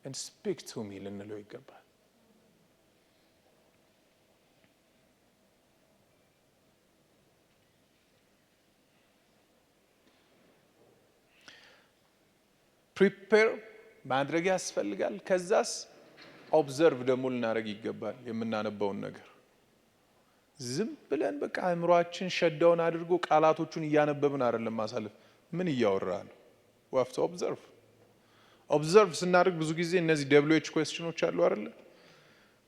and speak to me ልንለው ይገባል። ፕሪፔር ማድረግ ያስፈልጋል። ከዛስ ኦብዘርቭ ደግሞ ልናደርግ ይገባል። የምናነበውን ነገር ዝም ብለን በቃ አእምሮአችን ሸዳውን አድርጎ ቃላቶቹን እያነበብን አይደለም ማሳለፍ። ምን እያወራ ነው? we have to observe ስናደርግ ብዙ ጊዜ እነዚህ WH questions አሉ አይደለ?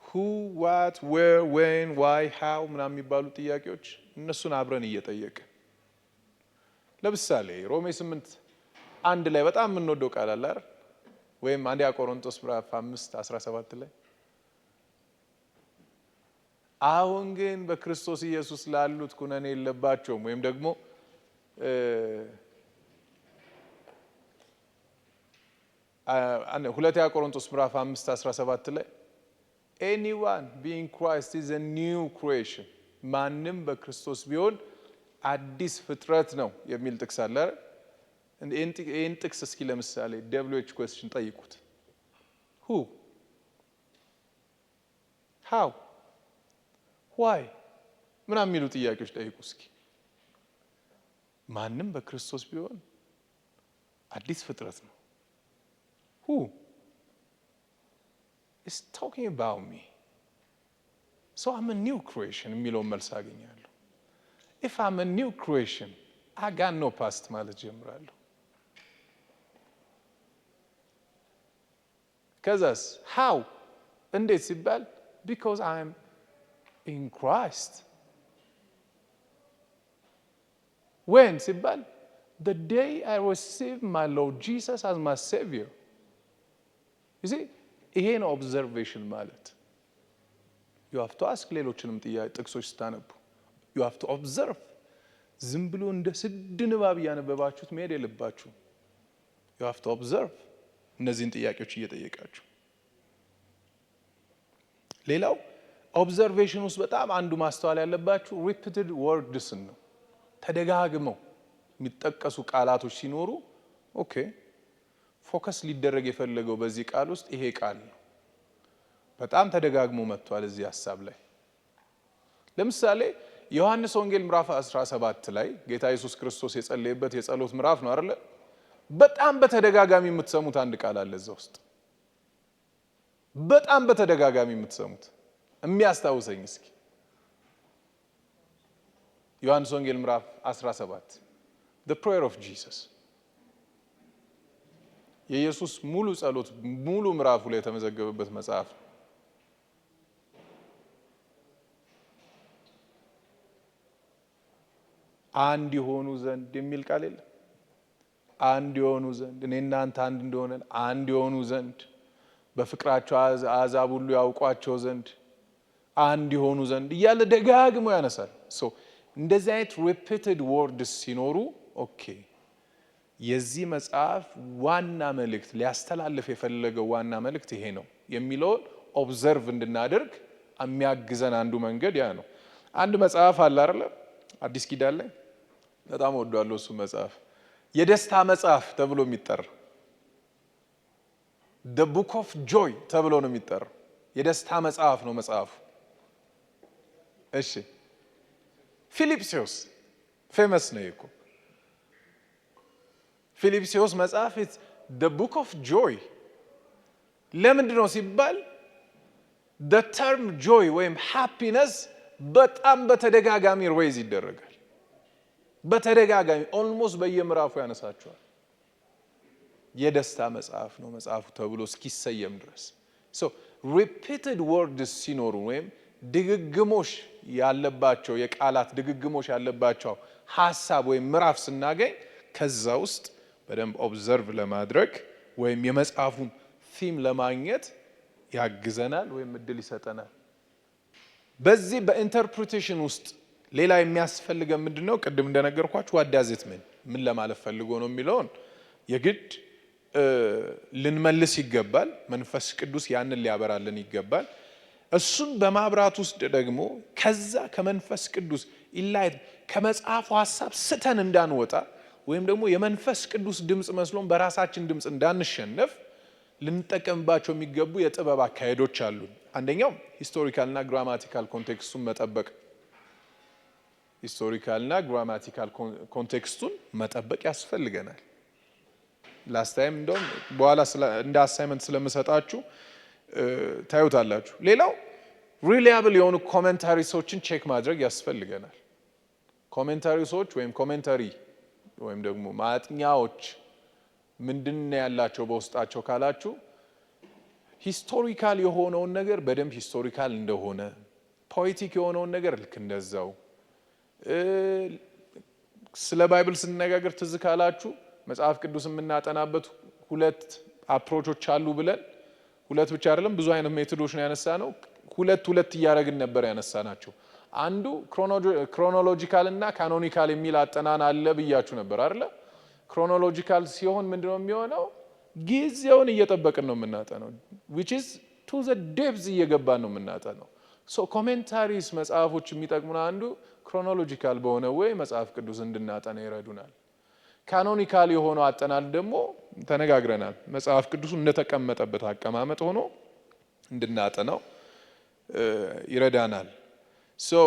who what where when why how ምናምን የሚባሉ ጥያቄዎች እነሱን አብረን እየጠየቅን ለምሳሌ ሮሜ 8 አንድ ላይ በጣም የምንወደው ቃል አለ አይደል? ወይም አንደኛ ቆሮንቶስ ምዕራፍ 5:17 ላይ አሁን ግን በክርስቶስ ኢየሱስ ላሉት ኩነኔ የለባቸውም፣ ወይም ደግሞ ሁለተኛ ቆሮንቶስ ምዕራፍ 5:17 ላይ anyone being Christ is a new creation ማንም በክርስቶስ ቢሆን አዲስ ፍጥረት ነው የሚል ጥቅስ አለ አይደል? ይህን ጥቅስ እስኪ ለምሳሌ WH question ጠይቁት። who how why ምናምን የሚሉ ጥያቄዎች ጠይቁ እስኪ። ማንም በክርስቶስ ቢሆን አዲስ ፍጥረት ነው። who is talking about me? So I'm a new creation የሚለውን መልስ አገኛለሁ። if I'm a new creation I got no past ማለት ጀምራለሁ። ከዛስ how እንዴት ሲባል because I'm in Christ. when ሲባል the day I received my Lord Jesus as my Savior. you see ይሄ ነው observation ማለት። you have to ask ሌሎችንም ጥቅሶች ስታነቡ you have to observe። ዝም ብሎ እንደ ስድ ንባብ እያነበባችሁት መሄድ የለባችሁም። you have to observe እነዚህን ጥያቄዎች እየጠየቃችሁ። ሌላው ኦብዘርቬሽን ውስጥ በጣም አንዱ ማስተዋል ያለባችሁ repeated words ነው። ተደጋግመው የሚጠቀሱ ቃላቶች ሲኖሩ ኦኬ ፎከስ ሊደረግ የፈለገው በዚህ ቃል ውስጥ ይሄ ቃል ነው። በጣም ተደጋግሞ መጥቷል እዚህ ሐሳብ ላይ። ለምሳሌ ዮሐንስ ወንጌል ምዕራፍ 17 ላይ ጌታ ኢየሱስ ክርስቶስ የጸለየበት የጸሎት ምዕራፍ ነው አይደል? በጣም በተደጋጋሚ የምትሰሙት አንድ ቃል አለ እዛ ውስጥ። በጣም በተደጋጋሚ የምትሰሙት የሚያስታውሰኝ እስኪ ዮሐንስ ወንጌል ምዕራፍ 17 the prayer of Jesus የኢየሱስ ሙሉ ጸሎት ሙሉ ምዕራፉ ላይ የተመዘገበበት መጽሐፍ። አንድ የሆኑ ዘንድ የሚል ቃል የለም። አንድ የሆኑ ዘንድ እኔና አንተ አንድ እንደሆነ አንድ የሆኑ ዘንድ በፍቅራቸው አሕዛብ ሁሉ ያውቋቸው ዘንድ አንድ የሆኑ ዘንድ እያለ ደጋግሞ ያነሳል። እንደዚህ አይነት repeated words ሲኖሩ ኦኬ የዚህ መጽሐፍ ዋና መልእክት ሊያስተላልፍ የፈለገው ዋና መልእክት ይሄ ነው የሚለውን ኦብዘርቭ እንድናደርግ የሚያግዘን አንዱ መንገድ ያ ነው። አንድ መጽሐፍ አለ አይደል? አዲስ ኪዳን ላይ በጣም ወዷለሁ እሱ መጽሐፍ የደስታ መጽሐፍ ተብሎ የሚጠራ the book of joy ተብሎ ነው የሚጠራ። የደስታ መጽሐፍ ነው መጽሐፉ። እሺ ፊልጵስዩስ ፌመስ ነው እኮ ፊልጵስዩስ መጽሐፍ it's the book of joy። ለምንድን ነው ሲባል the term joy ወይም happiness በጣም በተደጋጋሚ ሬዝ ይደረጋል። በተደጋጋሚ ኦልሞስት በየምዕራፉ ያነሳቸዋል። የደስታ መጽሐፍ ነው መጽሐፉ ተብሎ እስኪሰየም ድረስ repeated words ሲኖሩ ወይም ድግግሞሽ ያለባቸው የቃላት ድግግሞሽ ያለባቸው ሐሳብ ወይም ምዕራፍ ስናገኝ ከዛ ውስጥ በደንብ ኦብዘርቭ ለማድረግ ወይም የመጽሐፉን ቲም ለማግኘት ያግዘናል ወይም እድል ይሰጠናል። በዚህ በኢንተርፕሪቴሽን ውስጥ ሌላ የሚያስፈልገን ምንድነው? ቅድም እንደነገርኳችሁ what does it mean ምን ለማለት ፈልጎ ነው የሚለውን የግድ ልንመልስ ይገባል። መንፈስ ቅዱስ ያንን ሊያበራልን ይገባል። እሱን በማብራት ውስጥ ደግሞ ከዛ ከመንፈስ ቅዱስ ኢላይት ከመጽሐፉ ሐሳብ ስተን እንዳንወጣ ወይም ደግሞ የመንፈስ ቅዱስ ድምጽ መስሎን በራሳችን ድምጽ እንዳንሸነፍ ልንጠቀምባቸው የሚገቡ የጥበብ አካሄዶች አሉ። አንደኛው ሂስቶሪካልና ግራማቲካል ኮንቴክስቱን መጠበቅ። ሂስቶሪካልና ግራማቲካል ኮንቴክስቱን መጠበቅ ያስፈልገናል። ላስት ታይም እንደውም በኋላ እንደ አሳይመንት ስለምሰጣችሁ ታዩታላችሁ። ሌላው ሪላያብል የሆኑ ኮሜንታሪሶችን ቼክ ማድረግ ያስፈልገናል። ኮሜንታሪሶች ወይም ኮሜንታሪ ወይም ደግሞ ማጥኛዎች ምንድነው ያላቸው በውስጣቸው ካላችሁ ሂስቶሪካል የሆነውን ነገር በደንብ ሂስቶሪካል እንደሆነ፣ ፖኤቲክ የሆነውን ነገር ልክ እንደዛው። ስለ ባይብል ስንነጋገር ትዝ ካላችሁ መጽሐፍ ቅዱስ የምናጠናበት ሁለት አፕሮቾች አሉ ብለን ሁለት ብቻ አይደለም ብዙ አይነት ሜቶዶች ነው ያነሳነው። ሁለት እያደረግን ነበር ያነሳናቸው። አንዱ ክሮኖሎጂካል እና ካኖኒካል የሚል አጠናን አለ ብያችሁ ነበር አይደል? ክሮኖሎጂካል ሲሆን ምንድነው የሚሆነው? ጊዜውን እየጠበቅን ነው የምናጠነው which is to the depths እየገባን ነው የምናጠነው so commentaries መጽሐፎች የሚጠቅሙን አንዱ chronological በሆነ ወይ መጽሐፍ ቅዱስ እንድናጠና ይረዱናል ካኖኒካል የሆነው አጠናል ደግሞ ተነጋግረናል መጽሐፍ ቅዱስ እንደተቀመጠበት አቀማመጥ ሆኖ እንድናጠናው ይረዳናል so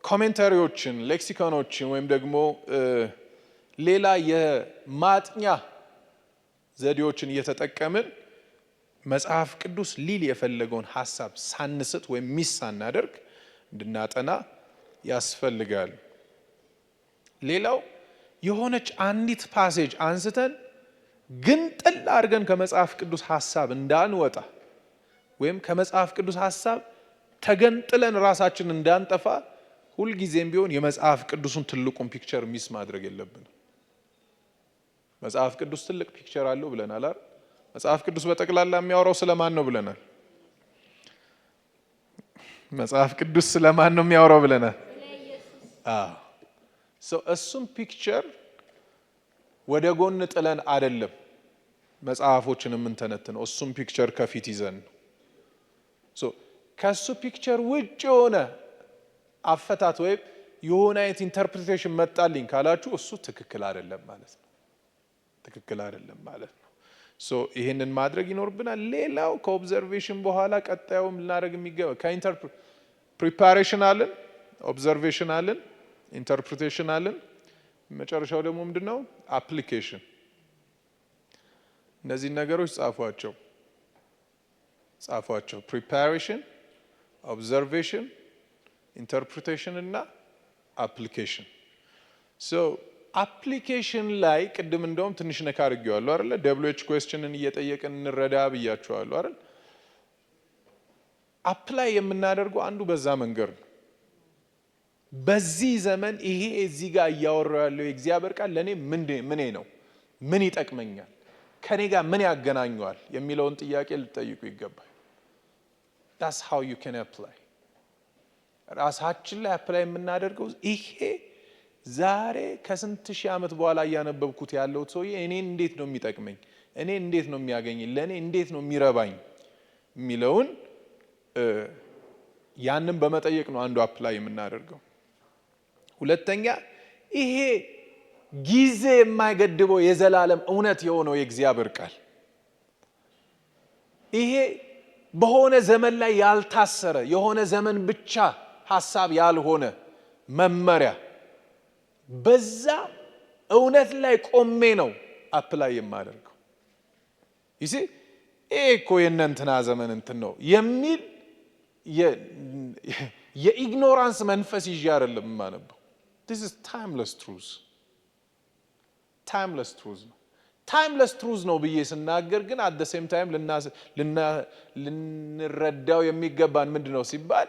ኮሜንታሪዎችን ሌክሲኮኖችን ወይም ደግሞ ሌላ የማጥኛ ዘዴዎችን እየተጠቀምን መጽሐፍ ቅዱስ ሊል የፈለገውን ሐሳብ ሳንስት ወይም ሚስ ሳናደርግ እንድናጠና ያስፈልጋል ሌላው የሆነች አንዲት ፓሴጅ አንስተን ግን ጥል አድርገን ከመጽሐፍ ቅዱስ ሐሳብ እንዳንወጣ ወይም ከመጽሐፍ ቅዱስ ሐሳብ ተገንጥለን ራሳችንን እንዳንጠፋ ሁሉ ጊዜም ቢሆን የመጽሐፍ ቅዱስን ትልቁን ፒክቸር ሚስ ማድረግ የለብንም መጽሐፍ ቅዱስ ትልቅ ፒክቸር አለው ብለናል አይደል መጽሐፍ ቅዱስ በጠቅላላ የሚያወራው ስለማን ነው ብለናል መጽሐፍ ቅዱስ ስለማን ነው የሚያወራው ብለናል so እሱም ፒክቸር ወደ ጎን ጥለን አይደለም መጽሐፎችን የምንተነትነው እሱም ፒክቸር ከፊት ይዘን so ከሱ ፒክቸር ውጭ ሆነ አፈታት ወይ የሆነ አይነት ኢንተርፕሪቴሽን መጣልኝ ካላችሁ እሱ ትክክል አይደለም ማለት ነው ትክክል አይደለም ማለት ነው so ይሄንን ማድረግ ይኖርብናል ሌላው ከኦብዘርቬሽን በኋላ ቀጣዩም ልናደርግ የሚገባ ፕሪፓሬሽን አለን ኦብዘርቬሽን አለን ኢንተርፕሪቴሽን አለን መጨረሻው ደግሞ ምንድነው አፕሊኬሽን እነዚህ ነገሮች ጻፏቸው ፕሪፓሬሽን ኦብዘርቬሽን ኢንተርፕሪቴሽን እና አፕሊኬሽን so አፕሊኬሽን ላይ ቅድም እንደውም ትንሽ ነካ አድርጌዋለሁ አይደል WH questionን እየጠየቅን እንረዳ ብያችኋለሁ አይደል አፕላይ የምናደርገው አንዱ በዛ መንገድ ነው በዚህ ዘመን ይሄ እዚህ ጋር ያወራው ያለው የእግዚአብሔር ቃል ለኔ ምን ነው ምን ይጠቅመኛል ከኔ ጋር ምን ያገናኘዋል የሚለውን ጥያቄ ልጠይቁ ይገባል that's how you can apply ራሳችን ላይ አፕላይ የምናደርገው ይሄ ዛሬ ከስንት ሺህ ዓመት በኋላ ያነበብኩት ያለው ሰውዬ እኔን እንዴት ነው የሚጠቅመኝ እኔ እንዴት ነው የሚያገኝ ለኔ እንዴት ነው የሚረባኝ የሚለውን ያንን በመጠየቅ ነው አንዱ አፕላይ የምናደርገው ሁለተኛ ይሄ ጊዜ የማይገድበው የዘላለም እውነት የሆነው የእግዚአብሔር ቃል ይሄ በሆነ ዘመን ላይ ያልታሰረ የሆነ ዘመን ብቻ ሐሳብ ያልሆነ መመሪያ በዛ እውነት ላይ ቆሜ ነው አፕላይ የማደርገው ይሲ እኮ የእናንተና ዘመን እንትን ነው የሚል የኢግኖራንስ መንፈስ ይዤ አይደለም የማነበው this is timeless truth timeless truth ነው ብዬ ስናገር ግን at the same time ልንረዳው የሚገባን ምንድነው ሲባል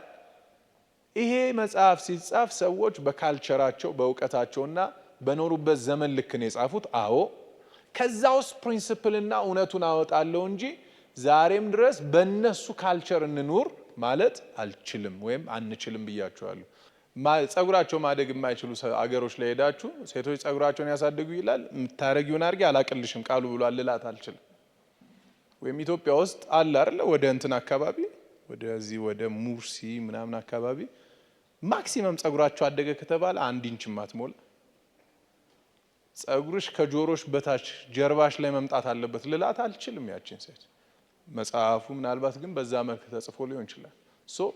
ይሄ መጽሐፍ ሲጻፍ ሰዎች በካልቸራቸው በእውቀታቸውና በኖሩበት ዘመን ልክ ነው የጻፉት አዎ ከዛውስ ፕሪንሲፕልና እውነቱን አወጣለሁ እንጂ ዛሬም ድረስ በእነሱ ካልቸር እንኑር ማለት አልችልም ወይም አንችልም ብያችኋለሁ ጸጉራቸው ማደግ የማይችሉ አገሮች ላይ ሄዳችሁ ሴቶች ጸጉራቸውን ያሳድጉ ይላል ምታረጊውን አርጊ አላቀልሽም ቃሉ ብሏል ልላት አልችልም ወይም ኢትዮጵያ ውስጥ አለ አይደል ወደ እንትን አካባቢ ወደዚህ ወደ ሙርሲ ምናምን አካባቢ ማክሲመም ጸጉራቸው አደገ ከተባለ 1 ኢንች ማትሞላ ጸጉርሽ ከጆሮሽ በታች ጀርባሽ ላይ መምጣት አለበት ልላት አልችልም ያቺን ሴት መጽሐፉ ምናልባት ግን በዛ መልኩ ተጽፎ ሊሆን ይችላል ሶ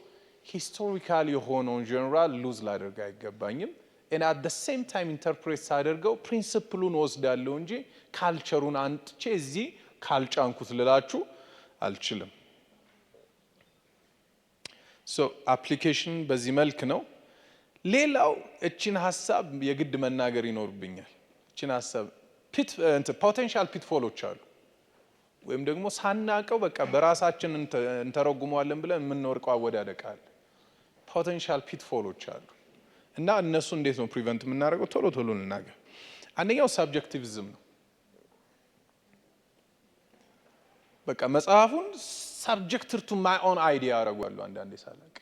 ሂስቶሪካል የሆነውን ጀነራል ሉዝ ላደርግ አይገባኝም and at the same time interpret ሳደርገው ፕሪንሲፕሉን ወስዳለሁ እንጂ ካልቸሩን አንጥቼ እዚህ ካልጫንኩት ልላችሁ አልችልም so application በዚህ መልክ ነው ሌላው እቺን ሐሳብ የግድ መናገር ይኖርብኛል እቺን ሐሳብ ፖቴንሻል ፒትፎሎች አሉ ወይም ደግሞ ሳናቀው በቃ በራሳችን እንተረጉመዋለን ብለን የምንወርቀው አወዳደቃል ፖቴንሻል ፒትፎሎች አሉ እና እነሱ እንዴት ነው ፕሪቨንት የምናደርገው ቶሎ እንናገር አንደኛው ሰብጀክቲቪዝም ነው በቃ መጽሐፉን subjected to my own idea አረጋለሁ አንዳንዴ ሳላቅ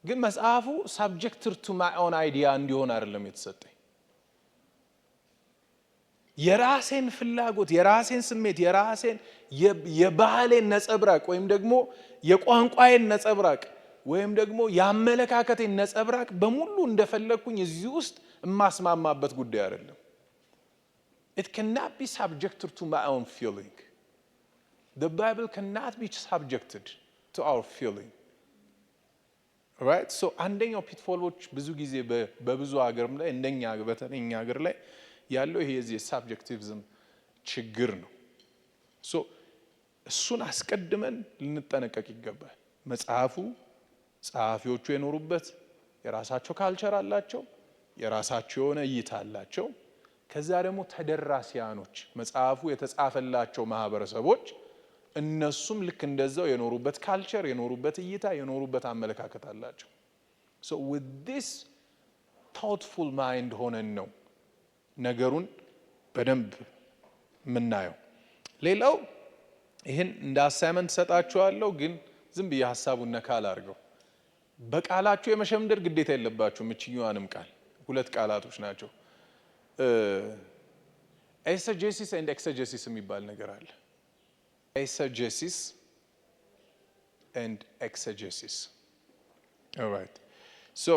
ግን መጽሐፉ subjected to my own idea እንዲሆን አይደለም የተሰጠኝ የራሴን ፍላጎት፣ የራሴን ስሜት፣ የራሴን የባህሌን ነጸብራቅ ወይም ደግሞ የቋንቋዬን ነጸብራቅ ወይም ደግሞ የአመለካከቴን ነጸብራቅ በሙሉ እንደፈለግኩኝ እዚህ ውስጥ የማስማማበት ጉዳይ አይደለም። It cannot be subjected to my own feeling. The Bible cannot be subjected to our feeling. Right? So አንደኛው ፒትፎሎች ብዙ ጊዜ በብዙ ሀገርም ላይ እንደኛ በተለይ እኛ ሀገር ላይ ያለው ይሄ የዚህ ሳብጀክቲቪዝም ችግር ነው። ሶ እሱን አስቀድመን ልንጠነቀቅ ይገባል። መጽሐፉ ጸሐፊዎቹ የኖሩበት የራሳቸው ካልቸር አላቸው፣ የራሳቸው የሆነ እይታ አላቸው። ከዛ ደግሞ ተደራሲያኖች መጽሐፉ የተጻፈላቸው ማህበረሰቦች እነሱም ልክ እንደዛው የኖሩበት ካልቸር፣ የኖሩበት እይታ፣ የኖሩበት አመለካከት አላቸው። so with this thoughtful mind ሆነን ነው ነገሩን በደንብ ምናየው። ሌላው ይሄን እንደ አሳይመንት ሰጣችኋለሁ፣ ግን ዝም ብዬ ሐሳቡን ነካል አድርገው። በቃላችሁ የመሸምደር ግዴታ የለባችሁም። እችኛዋንም ቃል ሁለት ቃላቶች ናቸው። ኤክሰጀሲስ ኤንድ ኤክሰጀሲስ የሚባል ነገር አለ። ኤክሰጀሲስ ኤንድ ኤክሰጀሲስ ኦልራይት። ሶ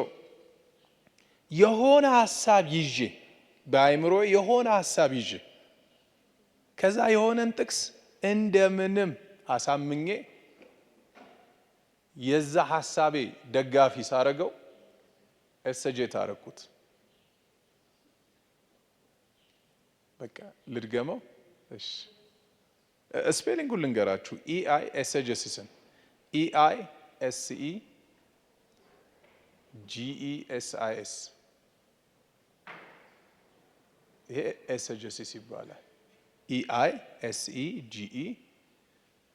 የሆነ ሐሳብ ይዤ በአእምሮ የሆነ ሐሳብ ይዤ ከዛ የሆነን ጥቅስ እንደምንም አሳምኜ የዛ ሐሳቤ ደጋፊ ሳረገው ኤክሰጀት አረኩት። በቃ ልድገመው። እሺ ስፔሊንጉን ልንገራችሁ። ኢአይ ኤክሰጀሲስን ኢአይ ኤስኢ ጂኢኤስአይኤስ ይሄ ኤክሰጀሲስ ይባላል። ኢአይ ኤስኢ ጂኢኤስአይኤስ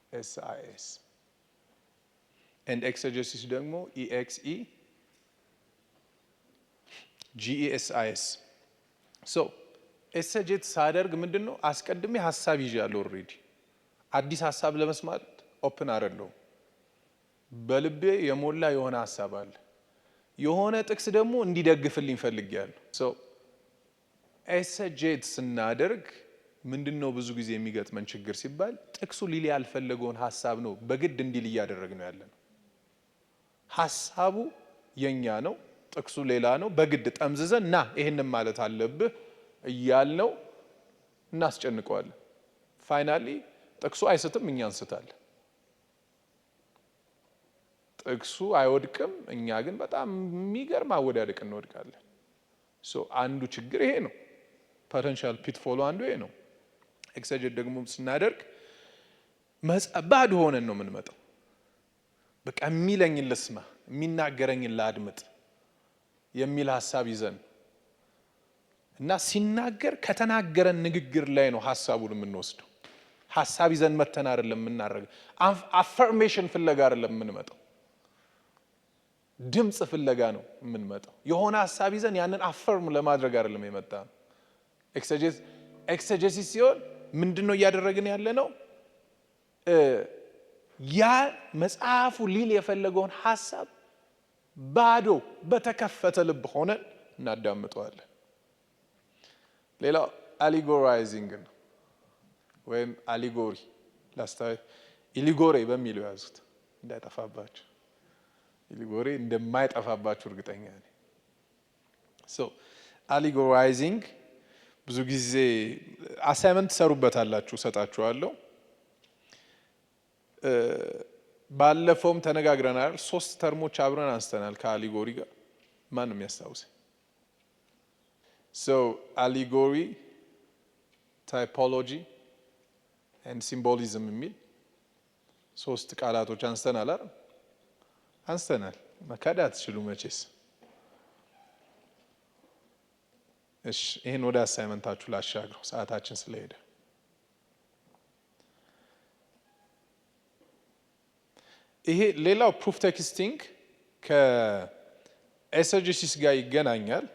ኤንድ ኤክሰጀሲስ ደግሞ ኢኤክስኢ ጂኢኤስአይኤስ። ሶ ኤክሰጀት ሳደርግ ምንድን ነው? አስቀድሜ ሀሳብ ይዣለሁ። ኦልሬዲ አዲስ ሀሳብ ለመስማት ኦፕን አይደለሁም። በልቤ የሞላ የሆነ ሀሳብ አለ። የሆነ ጥቅስ ደግሞ እንዲደግፍልኝ ፈልጌያለሁ። ሶ ኤክሰጀት ስናደርግ ምንድን ነው ብዙ ጊዜ የሚገጥመን ችግር ሲባል ጥቅሱ ሊል ያልፈለገውን ሀሳብ ነው በግድ እንዲል እያደረግን ነው ያለነው። ሀሳቡ የኛ ነው፣ ጥቅሱ ሌላ ነው። በግድ ጠምዝዘን ና ይሄንን ማለት አለብህ እያልነው እናስጨንቀዋለን። ፋይናሊ ጥቅሱ አይስትም፣ እኛ እንስታለን። ጥቅሱ አይወድቅም፣ እኛ ግን በጣም የሚገርም አወዳደቅ እንወድቃለን። ሶ አንዱ ችግር ይሄ ነው። ፖቴንሻል ፒትፎሉ አንዱ ይሄ ነው። ኤክሰጀት ደግሞ ስናደርግ ባዶ ሆነን ነው የምንመጣው። በቃ የሚለኝን ልስማ፣ የሚናገረኝን ላድምጥ የሚል ሀሳብ ይዘን እና ሲናገር ከተናገረን ንግግር ላይ ነው ሀሳቡን የምንወስደው። ሀሳብ ይዘን መተን አይደለም የምናደርገው። አፈርሜሽን ፍለጋ አይደለም የምንመጣው፣ ድምፅ ፍለጋ ነው የምንመጣው። የሆነ ሀሳብ ይዘን ያንን አፈርም ለማድረግ አይደለም የመጣ ነው። ኤክሰጀሲስ ሲሆን ምንድን ነው እያደረግን ያለ ነው? ያ መጽሐፉ ሊል የፈለገውን ሀሳብ ባዶ በተከፈተ ልብ ሆነን እናዳምጠዋለን። ሌላው አሊጎራይዚንግ ነው ወይም አሊጎሪ። ኢሊጎሬ በሚለው ያዙት እንዳይጠፋባችሁ። ኢሊጎሬ እንደማይጠፋባችሁ እርግጠኛ ነኝ። ሶ አሊጎራይዚንግ ብዙ ጊዜ አሳይመንት ትሰሩበታላችሁ፣ እሰጣችኋለሁ። ባለፈውም ተነጋግረናል። 3 ተርሞች አብረን አንስተናል ከአሊጎሪ ጋር። ማንም ያስታውስ? ሶ አሊጎሪ፣ ታይፖሎጂ ኤንድ ሲምቦሊዝም የሚል 3 ቃላቶች አንስተናል አይደል? አንስተናል። መካድ አትችሉ መቼስ። እሺ ይሄን ወደ አሳይመንታችሁ ላሻግረው ሰዓታችን ስለሄደ። ይሄ ሌላው ፕሩፍ ቴክስቲንግ ከኤክሰጀሲስ ጋር ይገናኛል።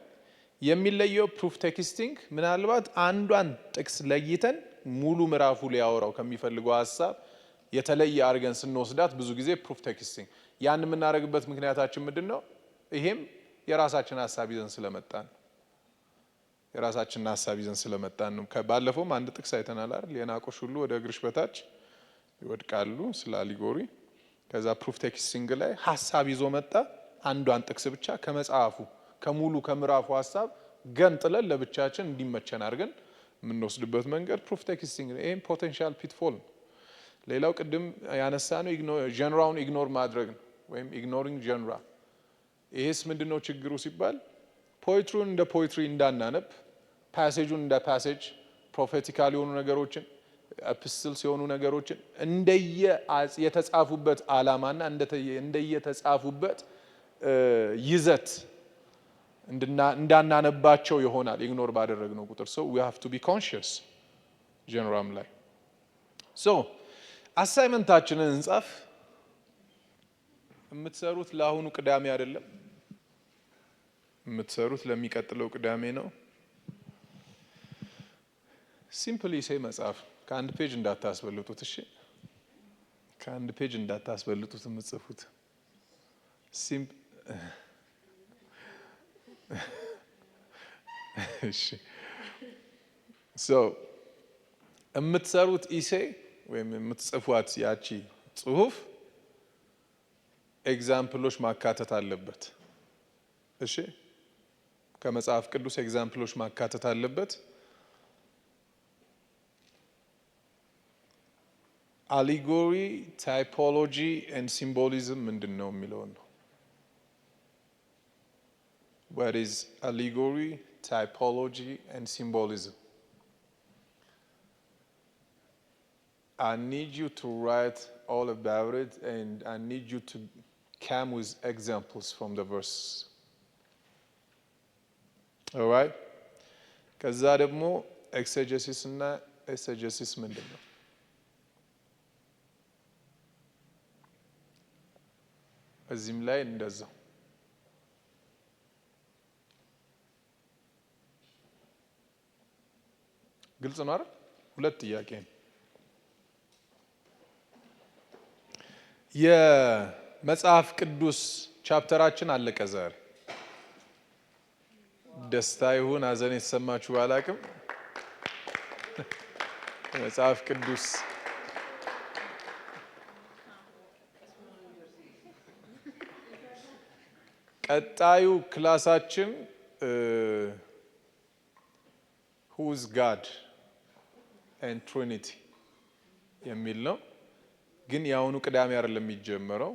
የሚለየው ፕሩፍ ቴክስቲንግ ምናልባት አንዷን ጥቅስ ለይተን ሙሉ ምዕራፉ ሊያወራው ከሚፈልገው ሀሳብ የተለየ አድርገን ስንወስዳት ብዙ ጊዜ ፕሩፍ ቴክስቲንግ። ያን የምናደርግበት ምክንያታችን ምንድን ነው? ይሄም የራሳችን ሀሳብ ይዘን ስለመጣን። የራሳችንን ሐሳብ ይዘን ስለመጣን ነው። ባለፈውም አንድ ጥቅስ አይተናል አይደል? የናቆሽ ሁሉ ወደ እግርሽ በታች ይወድቃሉ ስለ አሊጎሪ። ከዛ ፕሩፍ ቴክስቲንግ ላይ ሐሳብ ይዞ መጣ። አንዷን ጥቅስ ብቻ ከመጽሐፉ ከሙሉ ከምዕራፉ ሐሳብ ገንጥለን ለብቻችን እንዲመቸን አድርገን የምንወስድበት መንገድ ፕሩፍ ቴክስቲንግ ነው። ይሄም ፖቴንሻል ፒትፎል ነው። ሌላው ቅድም ያነሳነው ጀነራውን ኢግኖር ማድረግ ነው፣ ወይም ኢግኖሪንግ ጀነራ። ይሄስ ምንድነው ችግሩ ሲባል ፖኤትሪውን እንደ ፖኤትሪ እንዳናነብ፣ ፓሴጁን እንደ ፓሴጅ፣ ፕሮፌቲካል የሆኑ ነገሮችን ኤፒስትልስ የሆኑ ነገሮችን እንደየ የተጻፉበት ዓላማና እንደየ ተጻፉበት ይዘት እንዳናነባቸው ይሆናል ኢግኖር ባደረግነው ቁጥር። so we have to be conscious ጀነራም ላይ so አሳይመንታችንን እንጻፍ። የምትሰሩት ለአሁኑ ቅዳሜ አይደለም፣ የምትሰሩት ለሚቀጥለው ቅዳሜ ነው። ሲምፕሊ ሴ መጻፍ ከአንድ ፔጅ እንዳታስበልጡት። እሺ ከአንድ ፔጅ እንዳታስበልጡት የምትጽፉት እሺ so የምትሰሩት ኢሴ ወይም የምትጽፏት ያቺ ጽሁፍ ኤግዛምፕሎች ማካተት አለበት። እሺ ከመጽሐፍ ቅዱስ ኤግዛምፕሎች ማካተት አለበት። አሊጎሪ ታይፖሎጂ ኤንድ ሲምቦሊዝም ምንድን ነው የሚለውን ነው። what is allegory, typology and symbolism? I need you to write all about it, and I need you to come with examples from the verses. All right? ከዛ ደግሞ ኤክሴጀሲስ እና ኤክሴጀሲስ ምንድን ነው? እዚህም ላይ እንደዛው ግልጽ ነው አይደል? ሁለት ጥያቄ ነው። የመጽሐፍ ቅዱስ ቻፕተራችን አለቀ ዛሬ። ደስታ ይሁን ሐዘን የተሰማችሁ ባላቅም መጽሐፍ ቅዱስ ቀጣዩ ክላሳችን who is God and Trinity የሚል ነው። ግን የአሁኑ ቅዳሜ አይደለም የሚጀመረው።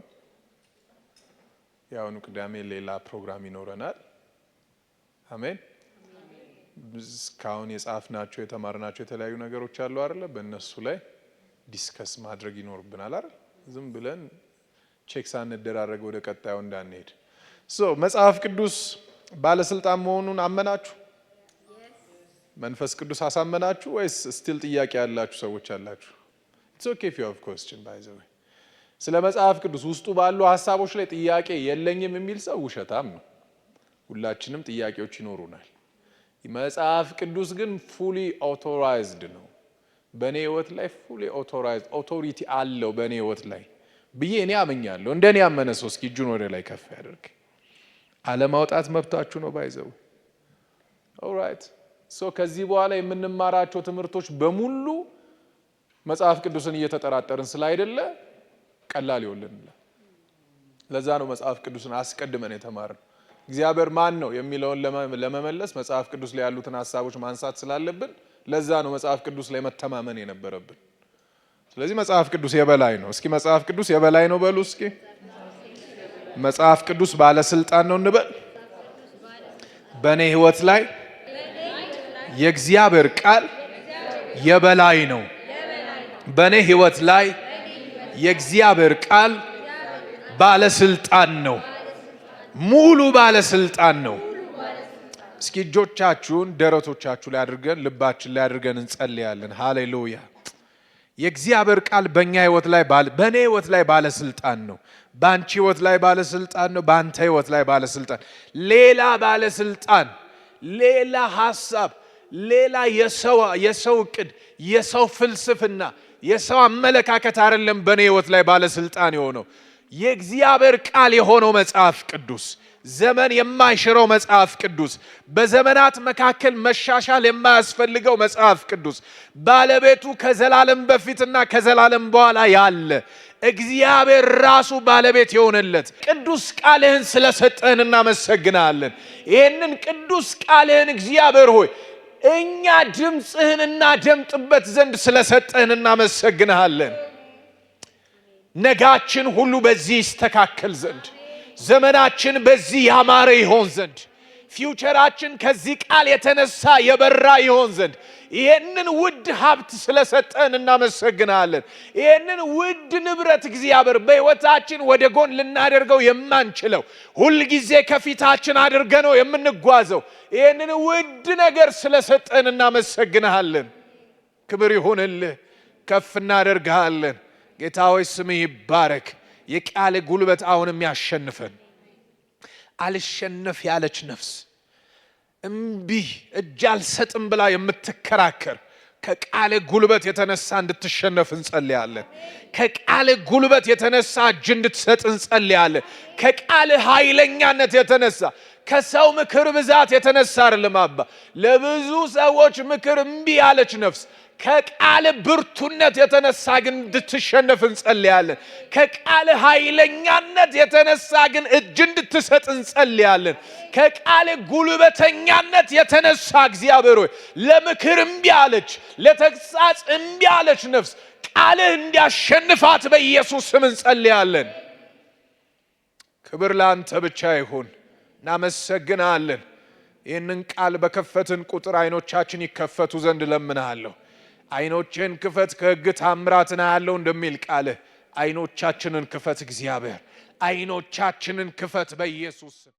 የአሁኑ ቅዳሜ ሌላ ፕሮግራም ይኖረናል። አሜን። እስካሁን የጻፍናቸው የተማርናቸው የተለያዩ ነገሮች አሉ አይደለ? በእነሱ ላይ ዲስከስ ማድረግ ይኖርብናል አይደል? ዝም ብለን ቼክ ሳንደራረግ ወደ ቀጣዩ እንዳንሄድ። መጽሐፍ ቅዱስ ባለስልጣን መሆኑን አመናችሁ? መንፈስ ቅዱስ አሳመናችሁ ወይስ ስቲል ጥያቄ ያላችሁ ሰዎች አላችሁ? it's okay if you have question by the way። ስለ መጽሐፍ ቅዱስ ውስጡ ባሉ ሐሳቦች ላይ ጥያቄ የለኝም የሚል ሰው ውሸታም ነው። ሁላችንም ጥያቄዎች ይኖሩናል። መጽሐፍ ቅዱስ ግን ፉሊ ኦቶራይዝድ ነው። በእኔ ህይወት ላይ ፉሊ ኦቶራይዝድ ኦቶሪቲ አለው በእኔ ህይወት ላይ ብዬ እኔ አመኛለሁ። እንደኔ ያመነ ሰው እስኪ እጁን ወደ ላይ ከፍ ያደርግ። አለማውጣት መብታችሁ ነው ባይዘው። ኦልራይት ሶ ከዚህ በኋላ የምንማራቸው ትምህርቶች በሙሉ መጽሐፍ ቅዱስን እየተጠራጠርን ስላይደለ ቀላል ይሆንልናል። ለዛ ነው መጽሐፍ ቅዱስን አስቀድመን የተማርነው። እግዚአብሔር ማን ነው የሚለውን ለመመለስ መጽሐፍ ቅዱስ ላይ ያሉትን ሐሳቦች ማንሳት ስላለብን ለዛ ነው መጽሐፍ ቅዱስ ላይ መተማመን የነበረብን። ስለዚህ መጽሐፍ ቅዱስ የበላይ ነው። እስኪ መጽሐፍ ቅዱስ የበላይ ነው በሉ እስኪ። መጽሐፍ ቅዱስ ባለስልጣን ነው እንበል። በእኔ ህይወት ላይ የእግዚአብሔር ቃል የበላይ ነው። በእኔ ህይወት ላይ የእግዚአብሔር ቃል ባለስልጣን ነው። ሙሉ ባለስልጣን ነው። እስኪ እጆቻችሁን ደረቶቻችሁ ላይ አድርገን ልባችን ላይ አድርገን እንጸልያለን። ሃሌሉያ። የእግዚአብሔር ቃል በእኛ ህይወት ላይ በእኔ ህይወት ላይ ባለስልጣን ነው። በአንቺ ህይወት ላይ ባለስልጣን ነው። በአንተ ህይወት ላይ ባለስልጣን፣ ሌላ ባለስልጣን፣ ሌላ ሐሳብ፣ ሌላ የሰው እቅድ፣ የሰው ፍልስፍና፣ የሰው አመለካከት አይደለም በእኔ ህይወት ላይ ባለስልጣን የሆነው የእግዚአብሔር ቃል የሆነው መጽሐፍ ቅዱስ ዘመን የማይሽረው መጽሐፍ ቅዱስ፣ በዘመናት መካከል መሻሻል የማያስፈልገው መጽሐፍ ቅዱስ፣ ባለቤቱ ከዘላለም በፊትና ከዘላለም በኋላ ያለ እግዚአብሔር ራሱ ባለቤት የሆነለት ቅዱስ ቃልህን ስለሰጠህን እናመሰግናለን። ይህንን ቅዱስ ቃልህን እግዚአብሔር ሆይ እኛ ድምፅህን እናደምጥበት ዘንድ ስለሰጠህን እናመሰግናለን። ነጋችን ሁሉ በዚህ ይስተካከል ዘንድ፣ ዘመናችን በዚህ ያማረ ይሆን ዘንድ፣ ፊውቸራችን ከዚህ ቃል የተነሳ የበራ ይሆን ዘንድ ይህንን ውድ ሀብት ስለሰጠን እናመሰግናለን። ይህንን ውድ ንብረት እግዚአብሔር በሕይወታችን ወደ ጎን ልናደርገው የማንችለው ሁልጊዜ ከፊታችን አድርገነው የምንጓዘው ይህንን ውድ ነገር ስለሰጠን እናመሰግናለን። ክብር ይሁንልህ፣ ከፍ እናደርግሃለን። ጌታ ሆይ ስምህ ይባረክ። የቃል ጉልበት አሁንም ያሸንፈን። አልሸነፍ ያለች ነፍስ እምቢ እጅ አልሰጥም ብላ የምትከራከር ከቃል ጉልበት የተነሳ እንድትሸነፍ እንጸልያለን። ከቃል ጉልበት የተነሳ እጅ እንድትሰጥ እንጸልያለን። ከቃል ኃይለኛነት የተነሳ ከሰው ምክር ብዛት የተነሳ አይደለም አባ፣ ለብዙ ሰዎች ምክር እምቢ ያለች ነፍስ ከቃል ብርቱነት የተነሳ ግን እንድትሸነፍ እንጸልያለን። ከቃል ኃይለኛነት የተነሳ ግን እጅ እንድትሰጥ እንጸልያለን። ከቃል ጉልበተኛነት የተነሳ እግዚአብሔር ሆይ ለምክር እምቢ ያለች፣ ለተግሳጽ እምቢ ያለች ነፍስ ቃልህ እንዲያሸንፋት በኢየሱስ ስም እንጸልያለን። ክብር ለአንተ ብቻ ይሁን። እናመሰግናለን። ይህንን ቃል በከፈትን ቁጥር አይኖቻችን ይከፈቱ ዘንድ ለምንሃለሁ። አይኖችን ክፈት ከሕግ ታምራትን አያለው እንደሚል ቃልህ አይኖቻችንን ክፈት እግዚአብሔር፣ አይኖቻችንን ክፈት በኢየሱስ